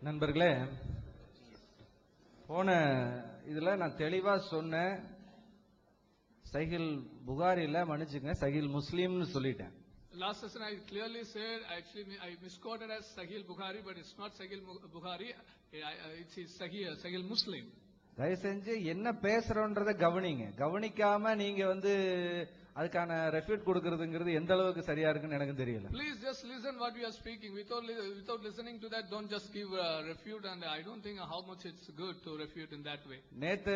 நண்பர்களே, போன இதுல நான் தெளிவா சொன்னேன், சஹீல் புகாரில மன்னிச்சுங்க, சஹீல் முஸ்லிம்னு சொல்லிட்டேன். Last session I clearly said, actually I misquoted as Sahih Bukhari, but it's not Sahih Bukhari, it's Sahih Muslim. தயவு செஞ்சு என்ன பேசுறோன்றத கவனிங்க. கவனிக்காம நீங்க அதுக்கான ரெஃப்யூட் கொடுக்கிறதுங்கிறது எந்த அளவுக்கு சரியா இருக்குன்னு எனக்கு தெரியல. Please just listen what we are speaking. Without listening to that, don't just give refute, and I don't think how much it's good to refute in that way. நேத்து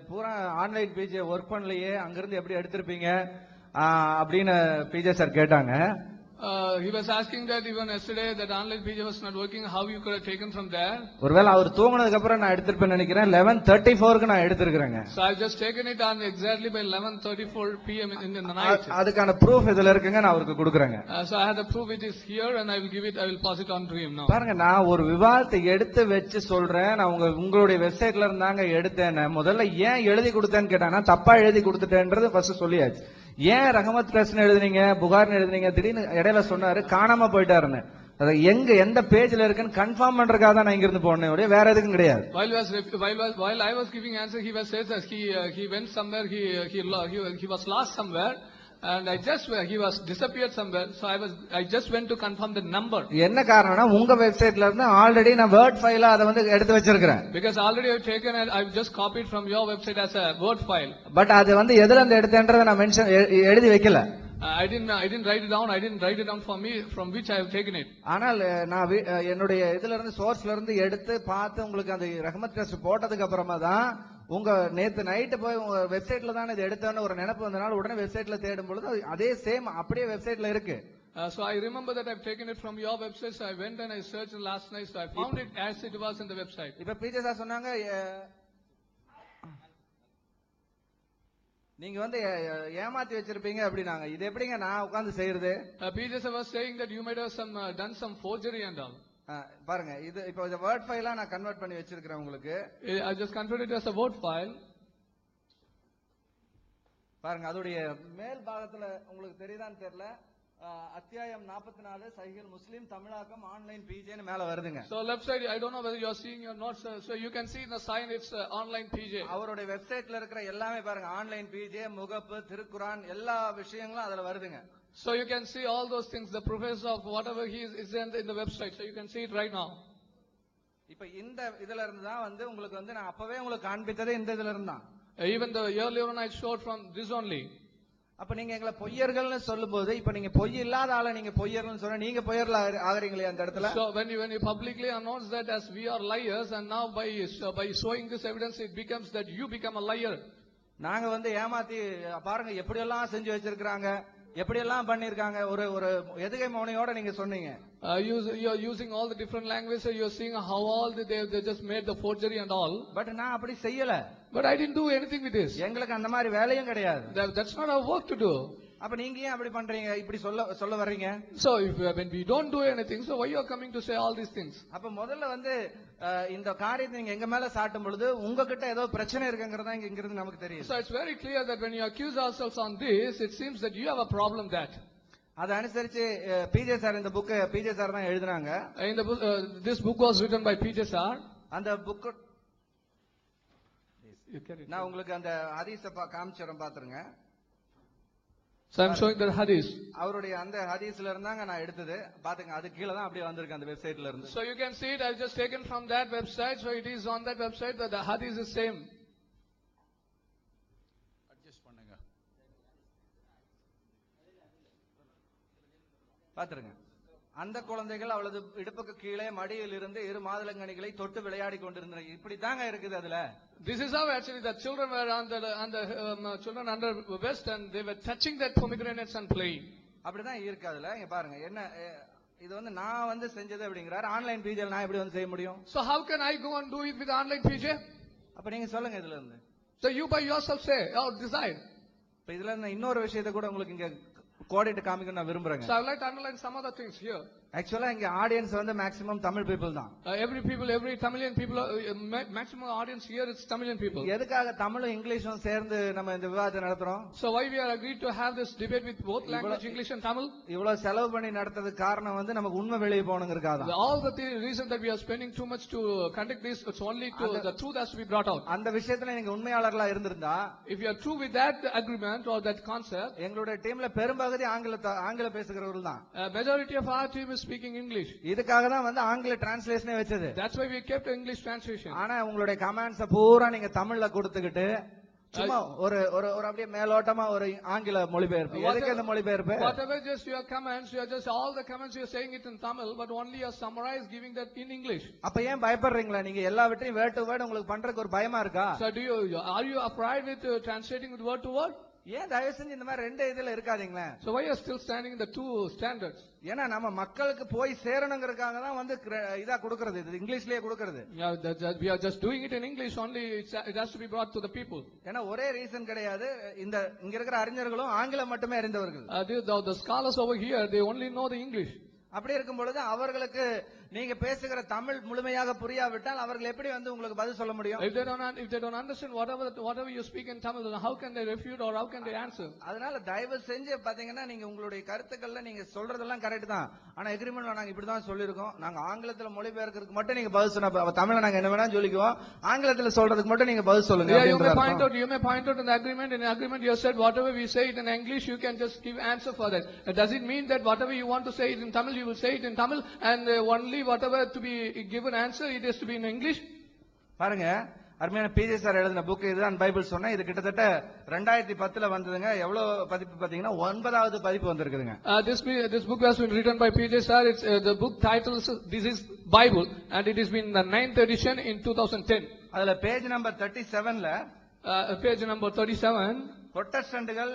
பூரா ஆன்லைன் பேஜ் ஒர்க் பண்ணலையே, அங்கிருந்து எப்படி எடுத்திருப்பீங்க அப்படின்னு PJ sir கேட்டாங்க. He was asking that even yesterday that online PJ was not working, how you could have taken from there. ஒருவேளை அவர் தூங்குனதுக்கு அப்புறம் நான் எடுத்துப்பேன்னு நினைக்கிறேன். 11:34க்கு நான் எடுத்துக்கிறேன். So I just taken it on exactly by 11:34 p.m. in the night. அதுக்கான proof இதுல இருக்குங்க, நான் அவருக்கு கொடுக்குறேன். So I had the proof, it is here, and I will pass it on to him now. பாருங்க, நான் ஒரு விவாதத்தை எடுத்து வச்சு சொல்றேன். நான் உங்களுடைய வெப்சைட்ல இருந்தாங்க எடுத்தேன். முதல்ல ஏன் எழுதி கொடுத்தேன்னு கேட்டானா, தப்பா எழுதி கொடுத்துட்டேன்றது ஃபர்ஸ்ட் சொல்லியாச்சு. ஏன் ரஹமத் பிரஸ்னு எழுதுனீங்க, புகார்னு எழுதுனீங்க, திடீர்னு இடையில சொன்னாரு காணாம போயிட்டாருன்னு. அது எந்த பேஜ்ல இருக்குன்னு கன்ஃபார்ம் பண்றதுக்காக தான் நான் இங்க இருந்து போனேன், வேற எதுக்கும் கிடையாது. While I was giving answer, he was says that he went somewhere, he was lost somewhere, and he was disappeared somewhere, so I just went to confirm the number. என்ன காரணம்னா, உங்க வெப்சைட்ல இருந்து ஆல்ரெடி நான் வேர்ட் ஃபைலா அதை எடுத்து வச்சிருக்கேன். Because already I've taken it, I've just copied from your website as a word file. But அது எதுல இருந்து எடுத்தேன்றதை நான் மென்ஷன் எழுதி வைக்கல. I didn't write it down. I didn't write it down for me from which I have taken it. ஆனால் நான் என்னுடைய இதுல இருந்து சோர்ஸ்ல இருந்து எடுத்து பார்த்து உங்களுக்கு அந்த ரஹமத் டெஸ்ட் போட்டதுக்கு அப்புறமா தான் உங்க நேத்து நைட்டு போய் உங்க வெப்சைட்ல தான் இது எடுத்தோன்னு ஒரு நினைப்பு வந்தனால உடனே வெப்சைட்ல தேடும் பொழுது அதே சேம் அப்படியே வெப்சைட்ல இருக்கு. So I remember that I've taken it from your website, so I went and I searched last night, so I found it as it was in the website. இப்ப பிஜே சார் சொன்னாங்க, நீங்க ஏமாத்தி வச்சிருப்பீங்க அப்படினாங்க. இது எப்படிங்க நான் உட்கார்ந்து செய்யறது? PJ sir was saying that you might have done some forgery and all. பாருங்க, இது இப்போ இந்த வேர்ட் ஃபைலா நான் கன்வர்ட் பண்ணி வச்சிருக்கேன் உங்களுக்கு. I just converted it as a word file. பாருங்க, அதோடைய மேல் பாகத்துல உங்களுக்கு தெரியுதான்னு தெரியல, அத்தியாயம் 44 சஹீல் முஸ்லிம் தமிழாக்கம் ஆன்லைன் PJ ன்னு மேல வருதுங்க. So left side, I don't know whether you are seeing your notes, so you can see the sign, it's online PJ. அவருடைய வெப்சைட்ல இருக்கிற எல்லாமே பாருங்க, ஆன்லைன் PJ, முகப்பு, திருக்குரான் எல்லா விஷயங்களும் அதுல வருதுங்க. So you can see all those things, the professor of whatever he is in the website, so you can see it right now. இப்ப இந்த இதுல இருந்து தான் உங்களுக்கு நான் அப்பவே உங்களுக்கு காண்பித்ததே இந்த இதுல இருந்தா. Even the earlier one I showed from this only. அப்ப நீங்க எங்களை பொய்யர்கள்னு சொல்லும்போது, இப்ப நீங்க பொய் இல்லாத ஆளை நீங்க பொய்யர்கள்னு சொன்னா நீங்க பொய்யர்கள் ஆகுறீங்களே அந்த இடத்துல. So when you publicly announce that as we are liars, and now by showing this evidence it becomes that you become a liar. நாங்க ஏமாத்தி பாருங்க எப்படி எல்லாம் செஞ்சு வச்சிருக்காங்க, எப்படி எல்லாம் பண்ணிருக்காங்க, ஒரு எதுகை மௌனியோட நீங்க சொன்னீங்க. You are using all the different languages, you are seeing how all they just made the forgery and all. But நான் அப்படி செய்யல. But I didn't do anything with this. எங்களுக்கு அந்த மாதிரி வேலையும் கிடையாது. That's not our work to do. அப்ப நீங்க ஏன் அப்படி பண்றீங்க, இப்படி சொல்ல வர்றீங்க? So when we don't do anything, so why you are coming to say all these things? அப்ப முதல்ல இந்த காரியத்தை நீங்க எங்க மேல சாட்டும் பொழுது உங்ககிட்ட ஏதோ பிரச்சனை இருக்குங்கிறதா இங்க இருந்து நமக்கு தெரியும். So it's very clear that when you accuse ourselves on this, it seems that you have a problem that. அத அனுசரிச்சு பிஜே சார் இந்த புக் பிஜே சார் தான் எழுதுனாங்க. In the book, this book was written by PJ sir. அந்த book நான் உங்களுக்கு அந்த ஹதீஸ காமிச்சறேன் பாத்துருங்க. So I'm showing the hadith. அவருடைய அந்த ஹதீஸ்ல இருந்தாங்க நான் எடுத்தது. பாத்துங்க, அது கீழ தான் அப்படியே வந்திருக்கு அந்த வெப்சைட்ல இருந்து. So you can see it, I've just taken from that website, so it is on that website that the hadith is same. Adjust பண்ணுங்க, பாத்துருங்க. அந்த குழந்தைகள் அவளது இடுப்புக்கு கீழே மடியில் இருந்து இரு மாதுளங்கனிகளை தொட்டு விளையாடி கொண்டிருந்தன. இப்படி தாங்க இருக்குது அதுல. This is how actually the children were children under vest, and they were touching that pomegranates and playing. அப்படிதான் இருக்கு அதுல. இங்க பாருங்க, என்ன இது நான் செஞ்சது அப்படிங்கறாரு. ஆன்லைன் PJ நான் எப்படி செய்ய முடியும்? So how can I go and do it with online PJ? அப்ப நீங்க சொல்லுங்க இதுல இருந்து. So you by yourself say or decide. இப்ப இதுல இன்னொரு விஷயத்தை கூட உங்களுக்கு இங்க கோடிட்டு காமிக்க நான் விரும்புறேன். So I would like to underline some other things here. ஆக்சுவலா இங்க ஆடியன்ஸ் வந்து மேக்ஸிமம் தமிழ் பீப்புள் தான். Every Tamilian people, maximum audience here is Tamilian people. எதுக்காக தமிழும் இங்கிலீஷும் சேர்ந்து நம்ம இந்த விவாதத்தை நடத்துறோம்? So why we are agreed to have this debate with both language, English and Tamil? இவ்வளவு செலவு பண்ணி நடத்துறதுக்கு காரணம் வந்து நமக்கு உண்மை வெளியே போகணுங்கிறதுக்காக. All the reason that we are spending too much to conduct this, it's only to the truth has to be brought out. அந்த விஷயத்துல நீங்க உண்மையாளர்களா இருந்திருந்தா, if you are true with that agreement or that concept, எங்களுடைய டீம்ல பெரும்பகுதி ஆங்கில பேசுகிறவர்கள் தான். Majority of our team is speaking English. இதுக்காக தான் வந்து ஆங்கில டிரான்ஸ்லேஷனே வெச்சது. That's why we kept English translation. ஆனா உங்களுடைய கமெண்ட்ஸ் பூரா நீங்க தமிழ்ல கொடுத்துக்கிட்டு சும்மா ஒரு ஒரு அப்படியே மேலோட்டமா ஒரு ஆங்கில மொழிபெயர்ப்பு. எதுக்கு அந்த மொழிபெயர்ப்பு? Whatever just your comments, you are just all the comments you are saying it in Tamil, but only you are summarized giving that in English. அப்ப ஏன் பயப்படுறீங்களா? நீங்க எல்லாவற்றையும் வேர்ட் டு வேர்ட் உங்களுக்கு பண்றதுக்கு ஒரு பயமா இருக்கா? So are you afraid with translating with word to word? ஏன் தயவு செஞ்சு இந்த மாதிரி ரெண்டு இதுல இருக்காதீங்களே? So why you are still standing in the two standards? ஏன்னா நம்ம மக்களுக்கு போய் சேரணுங்கிறதுக்காக தான் வந்து இதா கொடுக்கிறது, இது இங்கிலீஷ்லயே கொடுக்கிறது. We are just doing it in English only. It has to be brought to the people. ஏன்னா ஒரே ரீசன் கிடையாது. இங்க இருக்கிற அறிஞர்களும் ஆங்கிலம் மட்டுமே அறிந்தவர்கள். The scholars over here, they only know the English. அப்படி இருக்கும் பொழுது அவர்களுக்கு நீங்க பேசுகிற தமிழ் முழுமையாக புரியாவிட்டால் அவர்கள் எப்படி வந்து உங்களுக்கு பதில் சொல்ல முடியும்? If they don't understand whatever you speak in Tamil, then how can they refute or how can they answer? அதனால தயவு செஞ்சு பாத்தீங்கன்னா நீங்க உங்களுடைய கருத்துக்கள்ல நீங்க சொல்றதெல்லாம் கரெக்ட் தான். ஆனா எக்ரிமெண்ட்ல நாங்க இப்படி தான் சொல்லிருக்கோம். நாங்க ஆங்கிலத்துல மொழிபெயர்க்கிறதுக்கு மட்டும் நீங்க பதில் சொன்னா தமிழ்ல நாங்க என்ன வேணா சொல்லிக்குவோம். ஆங்கிலத்துல சொல்றதுக்கு மட்டும் நீங்க பதில் சொல்லுங்க. You may point out in the agreement. In the agreement you said whatever we say it in English, you can just give answer for that. Does it mean that whatever you want to say it in Tamil, you will say it in Tamil, and only whatever to be given answer, it has to be in English? பாருங்க, அருமையான PJ sir எழுதின book இதுதான் Bible சொன்னா. இது கிட்டத்தட்ட 2010ல வந்ததுங்க. எவ்வளவு பதிப்பு பாத்தீங்கன்னா 9வது பதிப்பு வந்திருக்குதுங்க. This book has been written by PJ sir. It's the book title is This is Bible, and it has been the 9th edition in 2010. அதுல பேஜ் நம்பர் 37ல page number 37 புரொட்டஸ்டன்ட்கள்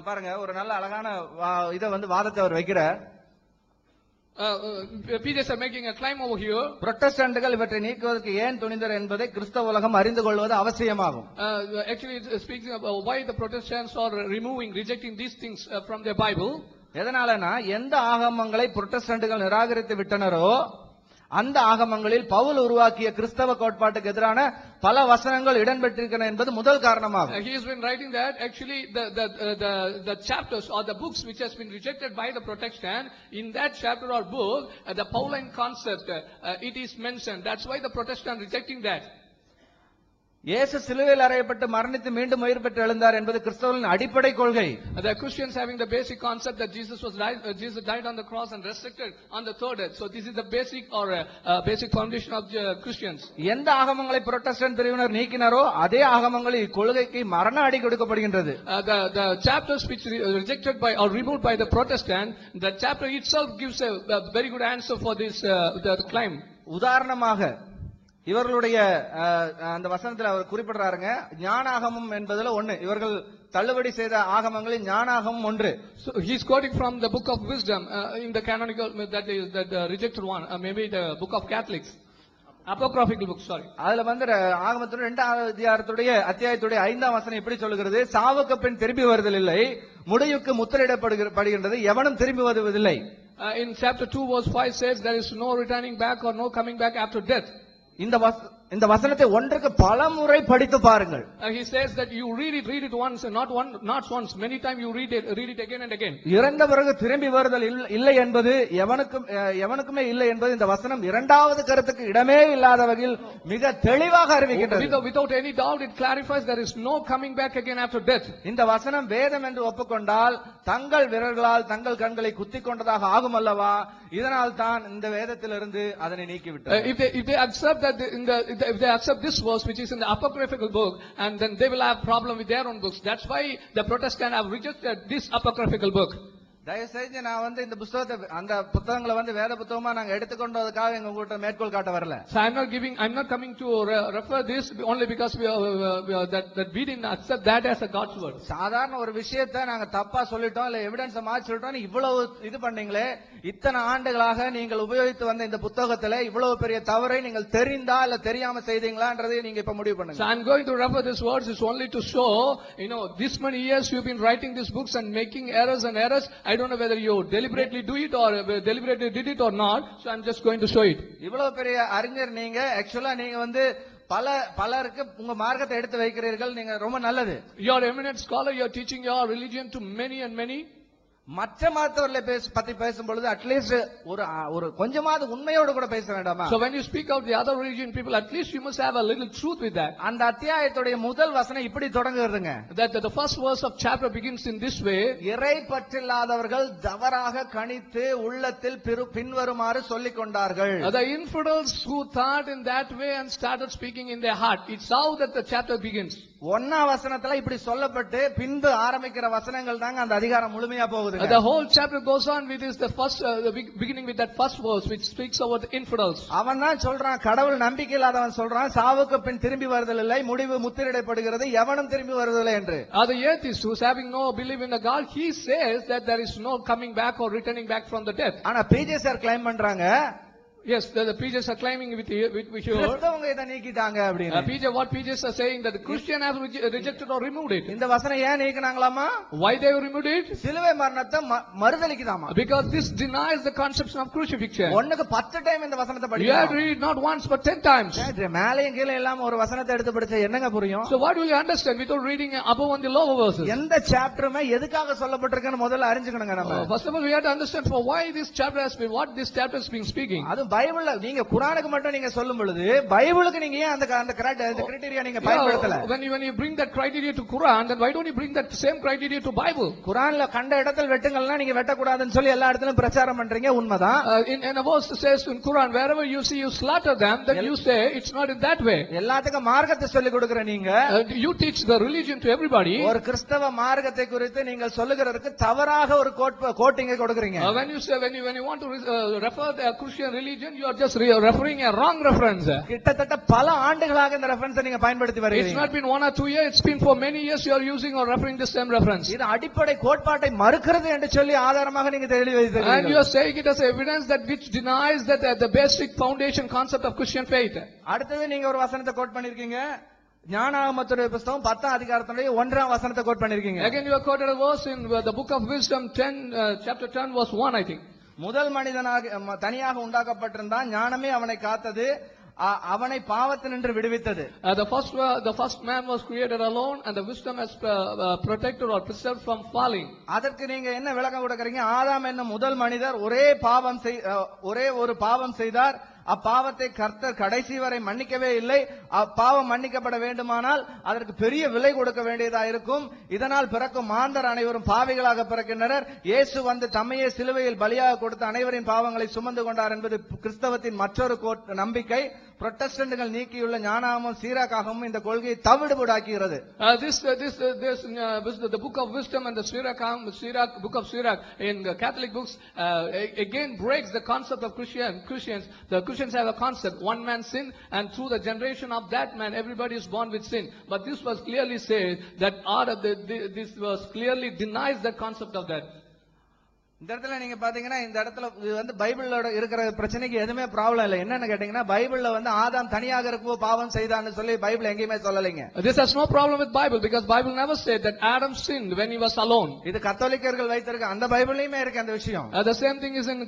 பாருங்க ஒரு நல்ல அழகான இத வந்து வாதத்தை அவர் வைக்கிறார். PJs are making a claim over here. புரொட்டஸ்டன்ட்கள் இவற்றை நீக்குவதற்கு ஏன் துணிந்தர் என்பதை கிறிஸ்தவ உலகம் அறிந்து கொள்வது அவசியமாகும். Actually it speaks about why the Protestants are rejecting these things from their Bible. எதனாலனா எந்த ஆகமங்களை புரொட்டஸ்டன்ட்கள் நிராகரித்து விட்டனரோ அந்த ஆகமங்களில் பவுல் உருவாக்கிய கிறிஸ்தவ கோட்பாட்டுக்கு எதிரான பல வசனங்கள் இடம்பெற்றிருக்கின்றன என்பது முதல் காரணமாகும். He has been writing that actually the chapters or the books which has been rejected by the Protestant, in that chapter or book the Pauline concept it is mentioned. That's why the Protestant rejecting that. இயேசு சிலுவையில் அறையப்பட்டு மரணித்து மீண்டும் உயிர் பெற்று எழுந்தார் என்பது கிறிஸ்தவர்களின் அடிப்படை கொள்கை. The Christians having the basic concept that Jesus died on the cross and resurrected on the third day. So this is the basic or basic foundation of Christians. எந்த ஆகமங்களை புரொட்டஸ்டன்ட் பிரிவினர் நீக்கினாரோ அதே ஆகமங்களில் இக்கொள்கைக்கு மரண அடி கொடுக்கப்படுகின்றது. The chapters which rejected by or removed by the Protestant, the chapter itself gives a very good answer for this the claim. உதாரணமாக இவர்களுடைய அந்த வசனத்தில் அவர் குறிப்பிடுறாருங்க, ஞானாகமம் என்பதுல ஒண்ணு. இவர்கள் தள்ளுபடி செய்த ஆகமங்களில் ஞானாகமம் ஒன்று. So he is quoting from the book of wisdom in the canonical, that is the rejected one, maybe the book of Catholics, apocryphal book, sorry. அதுல வந்து ஆகமத்தின் 2வது அத்தியாயத்துடைய 5ஆம் வசனம் இப்படி சொல்லுகிறது, சாவுக்கு பின் திரும்பி வருதல் இல்லை, முடிவுக்கு முத்திரையிடப்படுகின்றது, எவனும் திரும்பி வருவதில்லை. In chapter 2 verse 5 says there is no returning back or no coming back after death. இந்த வசனத்தை ஒன்றுக்கு பல முறை படித்து பாருங்கள். He says that you read it once, not once, many times you read it again and again. இறந்த பிறகு திரும்பி வருதல் இல்லை என்பது எவனுக்குமே இல்லை என்பது இந்த வசனம் இரண்டாவது கருத்துக்கு இடமே இல்லாத வகையில் மிக தெளிவாக அறிவிக்கின்றது. Without any doubt it clarifies there is no coming back again after death. இந்த வசனம் வேதம் என்று ஒப்புக்கொண்டால் தங்கள் விரல்களால் தங்கள் கண்களை குத்திக் கொண்டதாக ஆகும் அல்லவா? இதனால் தான் இந்த வேதத்திலிருந்து அதனை நீக்கிவிட்டார். If they accept that if they accept this verse which is in the apocryphal book, and then they will have problem with their own books. That's why the Protestants have rejected this apocryphal book. தயவு செஞ்சு நான் வந்து இந்த புத்தகத்தை அந்த புத்தகங்களை வந்து வேத புத்தகமா நாங்க எடுத்துக்கொண்டதுக்காக எங்க கூட்ட மேற்கோள் காட்ட வரல. So I'm not coming to refer this only because that we didn't accept that as a God's word. சாதாரண ஒரு விஷயத்தை நாங்க தப்பா சொல்லிட்டோம் இல்ல எவிடன்ஸ் மாத்தி சொல்லிட்டோம், இவ்வளவு இது பண்ணீங்களே, இத்தனை ஆண்டுகளாக நீங்கள் உபயோகித்து வந்த இந்த புத்தகத்துல இவ்வளவு பெரிய தவறை நீங்கள் தெரிந்தா இல்ல தெரியாம செய்தீங்களான்றதை நீங்க இப்ப முடிவு பண்ணுங்க. So I'm going to refer this words is only to show, this many years you've been writing these books and making errors. I I don't know whether you deliberately do it or deliberately did it or not, so I'm just going to show it. இவ்வளவு பெரிய அறிஞர் நீங்க, ஆக்சுவலா நீங்க வந்து பலருக்கு உங்க மார்க்கத்தை எடுத்து வைக்கிறீர்கள், நீங்க ரொம்ப நல்லது. You are eminent scholar, you are teaching your religion to many and many. மற்ற மதத்தவர்களை பத்தி பேசும்பொழுது அட்லீஸ்ட் ஒரு கொஞ்சமாவது உண்மையோடு கூட பேச வேண்டாமா? So when you speak out the other religion people, at least you must have a little truth with that. அந்த அத்தியாயத்துடைய முதல் வசனம் இப்படி தொடங்குதுங்க. That the first verse of chapter begins in this way. இறை பற்றில்லாதவர்கள் தவறாக கணித்து உள்ளத்தில் பின்வருமாறு சொல்லிக் கொண்டார்கள். The infidels who thought in that way and started speaking in their heart. It's how that the chapter begins. ஒன்னா வசனத்துல இப்படி சொல்லப்பட்டு பின்பு ஆரம்பிக்கிற வசனங்கள் தாங்க அந்த அதிகாரம் முழுமையா போகுது. The whole chapter goes on with this, the first beginning with that first verse which speaks about the infidels. அவன் தான் சொல்றான், கடவுள் நம்பிக்கை இல்லாதவன் சொல்றான், சாவுக்கு பின் திரும்பி வருதல் இல்லை, முடிவு முத்திரையிடப்படுகிறது, எவனும் திரும்பி வருவதில்லை என்று. The atheist who's having no belief in the God, he says that there is no coming back or returning back from the death. ஆனா PJ சார் கிளைம் பண்றாங்க, yes, the PJs are claiming with you. கிறிஸ்தவங்க இத நீக்கிட்டாங்க அப்படினு. What PJs are saying that the Christian have rejected or removed it. இந்த வசனம் ஏன் நீக்கினாங்களாமா? Why they removed it? சிலுவை மரணத்தை மறுதலிக்குதாமா? Because this denies the conception of crucifixion. ஒண்ணுக்கு 10 டைம் இந்த வசனத்தை படிக்கணும். You have to read not once but 10 times. மேலையும் கீழ எல்லாம் ஒரு வசனத்தை எடுத்து படிச்சா என்னங்க புரியும்? So what will you understand without reading above and the lower verses? எந்த சாப்டருமே எதுக்காக சொல்லப்பட்டிருக்குன்னு முதல்ல அறிஞ்சுக்கணுங்க நம்ம. First of all we have to understand for why this chapter has been, what this chapter has been speaking. அது பைபிள்ல நீங்க குர்ஆனுக்கு மட்டும் நீங்க சொல்லும் பொழுது பைபிளுக்கு நீங்க ஏன் அந்த கிரைட்டீரியா நீங்க பயன்படுத்தல? When you bring that criteria to Quran, then why don't you bring that same criteria to Bible? குர்ஆன்ல கண்ட இடத்தில் வெட்டுங்கள்னா நீங்க வெட்ட கூடாதுன்னு சொல்லி எல்லா இடத்திலும் பிரச்சாரம் பண்றீங்க, உண்மைதான். In a verse says in Quran, wherever you see you slaughter them, then you say it's not in that way. எல்லாத்துக்கும் மார்க்கத்தை சொல்லி கொடுக்கிற நீங்க, you teach the religion to everybody. ஒரு கிறிஸ்தவ மார்க்கத்தை குறித்து நீங்கள் சொல்லுகிறதுக்கு தவறாக ஒரு கோட்டிங் கொடுக்கறீங்க. When you say when you want to refer the Christian religion, you are just referring a wrong reference. கிட்டத்தட்ட பல ஆண்டுகளாக இந்த ரெஃபரன்ஸ் நீங்க பயன்படுத்தி வரீங்க. It's not been 1 or 2 years, it's been for many years you are using or referring the same reference. இது அடிப்படை கோட்பாட்டை மறுக்கிறது என்று சொல்லி ஆதாரமாக நீங்க தெளிவு வைத்தீர்கள். And you are saying it as evidence that which denies that the basic foundation concept of Christian faith. அடுத்து நீங்க ஒரு வசனத்தை கோட் பண்ணிருக்கீங்க, ஞானாகமத்துடைய புத்தகம் 10ஆம் அதிகாரத்துடைய 1ஆம் வசனத்தை கோட் பண்ணிருக்கீங்க. Again you have quoted a verse in the book of wisdom 10 chapter 10 verse 1 I think. முதல் மனிதனாக தனியாக உண்டாக்கப்பட்டிருந்தான், ஞானமே அவனை காத்தது, அவனை பாவத்தினின்று விடுவித்தது. The first man was created alone and the wisdom has protected or preserved from falling. அதற்கு நீங்க என்ன விளக்கம் கொடுக்கறீங்க? ஆதாம் என்னும் முதல் மனிதர் ஒரே ஒரு பாவம் செய்தார், அப்பாவத்தை கர்த்தர் கடைசி வரை மன்னிக்கவே இல்லை. அப்பாவம் மன்னிக்கப்பட வேண்டுமானால் அதற்கு பெரிய விலை கொடுக்க வேண்டியதா இருக்கும். இதனால் பிறக்கும் மாந்தர் அனைவரும் பாவிகளாக பிறக்கின்றனர். இயேசு வந்து தம்மையே சிலுவையில் பலியாக கொடுத்த அனைவரின் பாவங்களை சுமந்து கொண்டார் என்பது கிறிஸ்தவத்தின் மற்றொரு நம்பிக்கை. புரொட்டஸ்டன்ட்கள் நீக்கியுள்ள ஞானாகமும் சீராக்காகவும் இந்த கொள்கையை தவிடுபடாக்குகிறது. The book of wisdom and the book of Sirach in the Catholic books again breaks the concept of Christians. The Christians have a concept, one man sinned and through the generation of that man everybody is born with sin. But this was clearly said that this was clearly denies the concept of that. இந்த இடத்துல நீங்க பாத்தீங்கன்னா இந்த இடத்துல வந்து பைபிளோட இருக்கிற பிரச்சனைக்கு எதுவுமே ப்ராப்ளம் இல்ல. என்னன்னு கேட்டீங்கன்னா பைபிள்ல வந்து ஆதாம் தனியாக இருக்கும்போது பாவம் செய்தான்னு சொல்லி பைபிள் எங்கேயுமே சொல்லலைங்க. This has no problem with Bible because Bible never said that Adam sinned when he was alone. இது கத்தோலிக்கர்கள் வைத்திருக்க அந்த பைபிள்லயுமே இருக்கு அந்த விஷயம். The same thing is in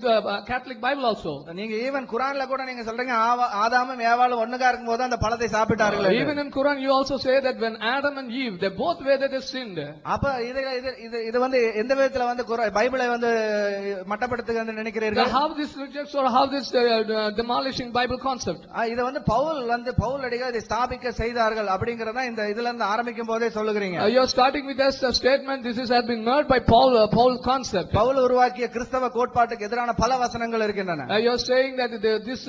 Catholic Bible also. நீங்க ஈவன் குர்ஆன்ல கூட நீங்க சொல்றீங்க ஆதாமும் ஏவாளும் ஒண்ணுகா இருக்கும்போது அந்த பழத்தை சாப்பிட்டார்கள். Even in Quran you also say that when Adam and Eve they both were that they sinned. அப்ப இது வந்து எந்த விதத்துல வந்து பைபிளை வந்து மட்டப்படுத்துகிறது நினைக்கிறீர்கள்? How this rejects or how this demolishing Bible concept? இது வந்து பவுல் அடிகள் இதை ஸ்தாபிக்க செய்தார்கள் அப்படிங்கறத இந்த இதுல இருந்து ஆரம்பிக்கும் போதே சொல்லுகிறீங்க. You are starting with this statement, this has been made by Paul concept. Pavul உருவாக்கிய கிறிஸ்தவ கோட்பாட்டுக்கு எதிரான பல வசனங்கள் இருக்கின்றன. You are saying that this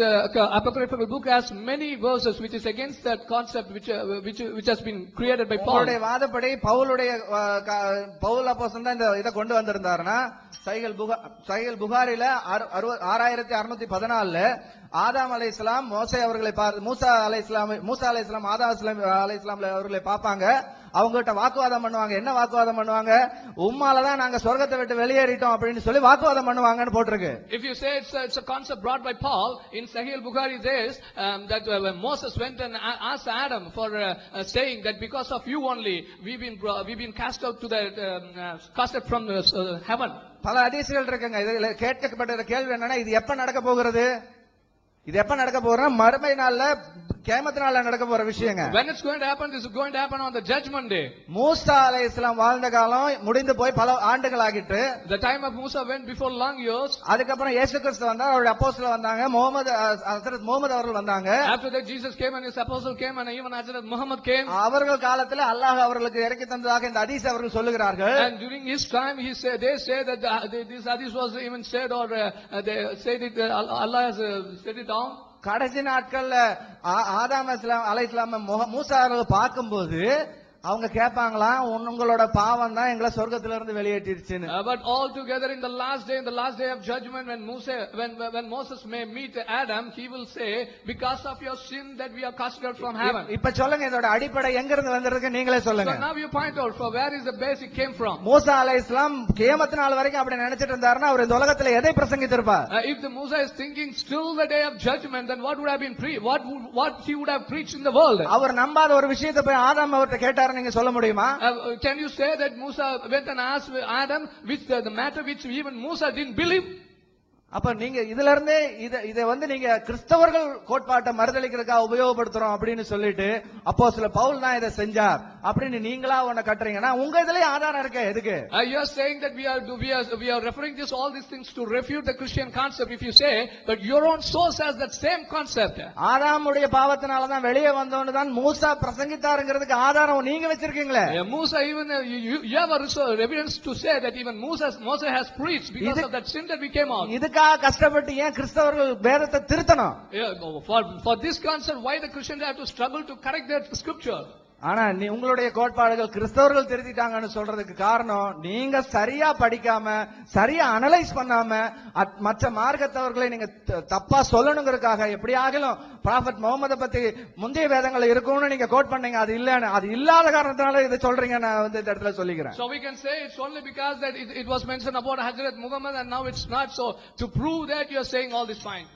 apocryphal book has many verses which is against that concept which has been created by Paul. அவருடைய வாதப்படி பவுல் அப்போஸ்தலன் தான் இந்த இத கொண்டு வந்திருந்தாருன்னா சஹீஹ் புகாரில 6614 ஆதாம் அலைஹிஸ்ஸலாம் மூசா அலைஹிஸ்ஸலாம் ஆதாம் அலைஹிஸ்ஸலாம் அவர்களை பார்ப்பாங்க. அவங்க கிட்ட வாக்குவாதம் பண்ணுவாங்க. என்ன வாக்குவாதம் பண்ணுவாங்க? உம்மாலதான் நாங்க சொர்க்கத்தை விட்டு வெளியேறிட்டோம் அப்படின்னு சொல்லி வாக்குவாதம் பண்ணுவாங்கன்னு போட்டிருக்கு. If you say it's a concept brought by Paul in Sahih Bukhari, says that when Moses went and asked Adam for saying that because of you only we've been cast out to the casted from heaven. பல அதிசயங்கள் இருக்குங்க. இதுல கேட்கப்பட்ட கேள்வி என்னன்னா, இது எப்ப நடக்க போகிறது? இது எப்ப நடக்க போறோம்? மறுமை நாள்ல, கியாமத் நாள்ல நடக்க போற விஷயங்க. When it's going to happen, this is going to happen on the judgment day. மூசா அலைஹிஸ்ஸலாம் வாழ்ந்த காலம் முடிந்து போய் பல ஆண்டுகள் ஆகிட்டு. The time of Musa went before long years. அதுக்கப்புறம் இயேசு கிறிஸ்து வந்தார், அவருடைய அப்போஸ்தலர் வந்தாங்க, ஹஜ்ரத் முஹம்மது அவர்கள் வந்தாங்க. After that Jesus came and his apostle came and even Hazrat Muhammad came. அவர்கள் காலத்துல அல்லாஹ் அவர்களுக்கு இறக்கி தந்ததாக இந்த ஹதீஸ் அவர்கள் சொல்லுகிறார்கள். And during his time they say that this hadith was even said, or they said it, Allah has said it down. கடைசி நாட்கள்ல ஆதாம் அலைஹிஸ்ஸலாம் மூசா அவர்கள் பார்க்கும்போது அவங்க கேட்பாங்களாம், உங்களோட பாவம் தான் எங்களை சொர்க்கத்துல இருந்து வெளியேற்றிருச்சுன்னு. But all together in the last day of judgment, when Moses may meet Adam, he will say, because of your sin that we are cast out from heaven. இப்ப சொல்லுங்க, இதோட அடிப்படை எங்க இருந்து வந்திருக்கு? நீங்களே சொல்லுங்க. So now you point out, for where is the base it came from? மூசா அலைஹிஸ்ஸலாம் கியாமத் நாள் வரைக்கும் அப்படி நினைச்சிட்டு இருந்தாருன்னா அவர் இந்த உலகத்துல எதை பிரசங்கித்திருப்பார்? If the Musa is thinking still the day of judgment, then what would have been what he would have preached in the world? அவர் நம்பாத ஒரு விஷயத்தை போய் ஆதாம் அவர்கிட்ட கேட்டார், நீங்க சொல்ல முடியுமா? Can you say that Musa went and asked Adam which the matter which even Musa didn't believe? அப்ப நீங்க இதுல இருந்தே இதை நீங்க கிறிஸ்தவர்கள் கோட்பாட்டை மறுதளிக்கிறதுக்காக உபயோகப்படுத்துறோம் அப்படின்னு சொல்லிட்டு அப்போஸ்தலர் பவுல் தான் இதை செஞ்சார் அப்படின்னு நீங்களா ஒண்ணு கட்டுறீங்கன்னா உங்க இதுலயே ஆதாரம் இருக்கு. எதுக்கு? You are saying that we are referring this all these things to refute the Christian concept. If you say that your own source has that same concept. ஆதாமுடைய பாவத்தினால தான் வெளியே வந்தோன்னு தான் மூசா பிரசங்கித்தாருங்கிறதுக்கு ஆதாரம் நீங்க வச்சிருக்கீங்களே. Musa, even you have evidence to say that even Moses has preached because of that sin that we came out. இதுக்காக கஷ்டப்பட்டு ஏன் கிறிஸ்தவர்கள் வேதத்தை திருத்தணும்? For this concept, why the Christians have to struggle to correct their scripture? ஆனா உங்களுடைய கோட்பாடுகள் கிறிஸ்தவர்கள் திருத்திட்டாங்கன்னு சொல்றதுக்கு காரணம், நீங்க சரியா படிக்காம சரியா அனலைஸ் பண்ணாம மற்ற மார்க்கத்தவர்களை நீங்க தப்பா சொல்லணுங்கிறதுக்காக எப்படியாகிலும் ப்ராஃபட் முகமதை பத்தி முந்தைய வேதங்கள் இருக்கும்னு நீங்க கோட் பண்ணீங்க. அது இல்லன்னு, அது இல்லாத காரணத்தினால இதை சொல்றீங்க. நான் இந்த இடத்துல சொல்லிக்கிறேன். So we can say it's only because that it was mentioned about Hazrat Muhammad and now it's not. So to prove that you are saying all this fine.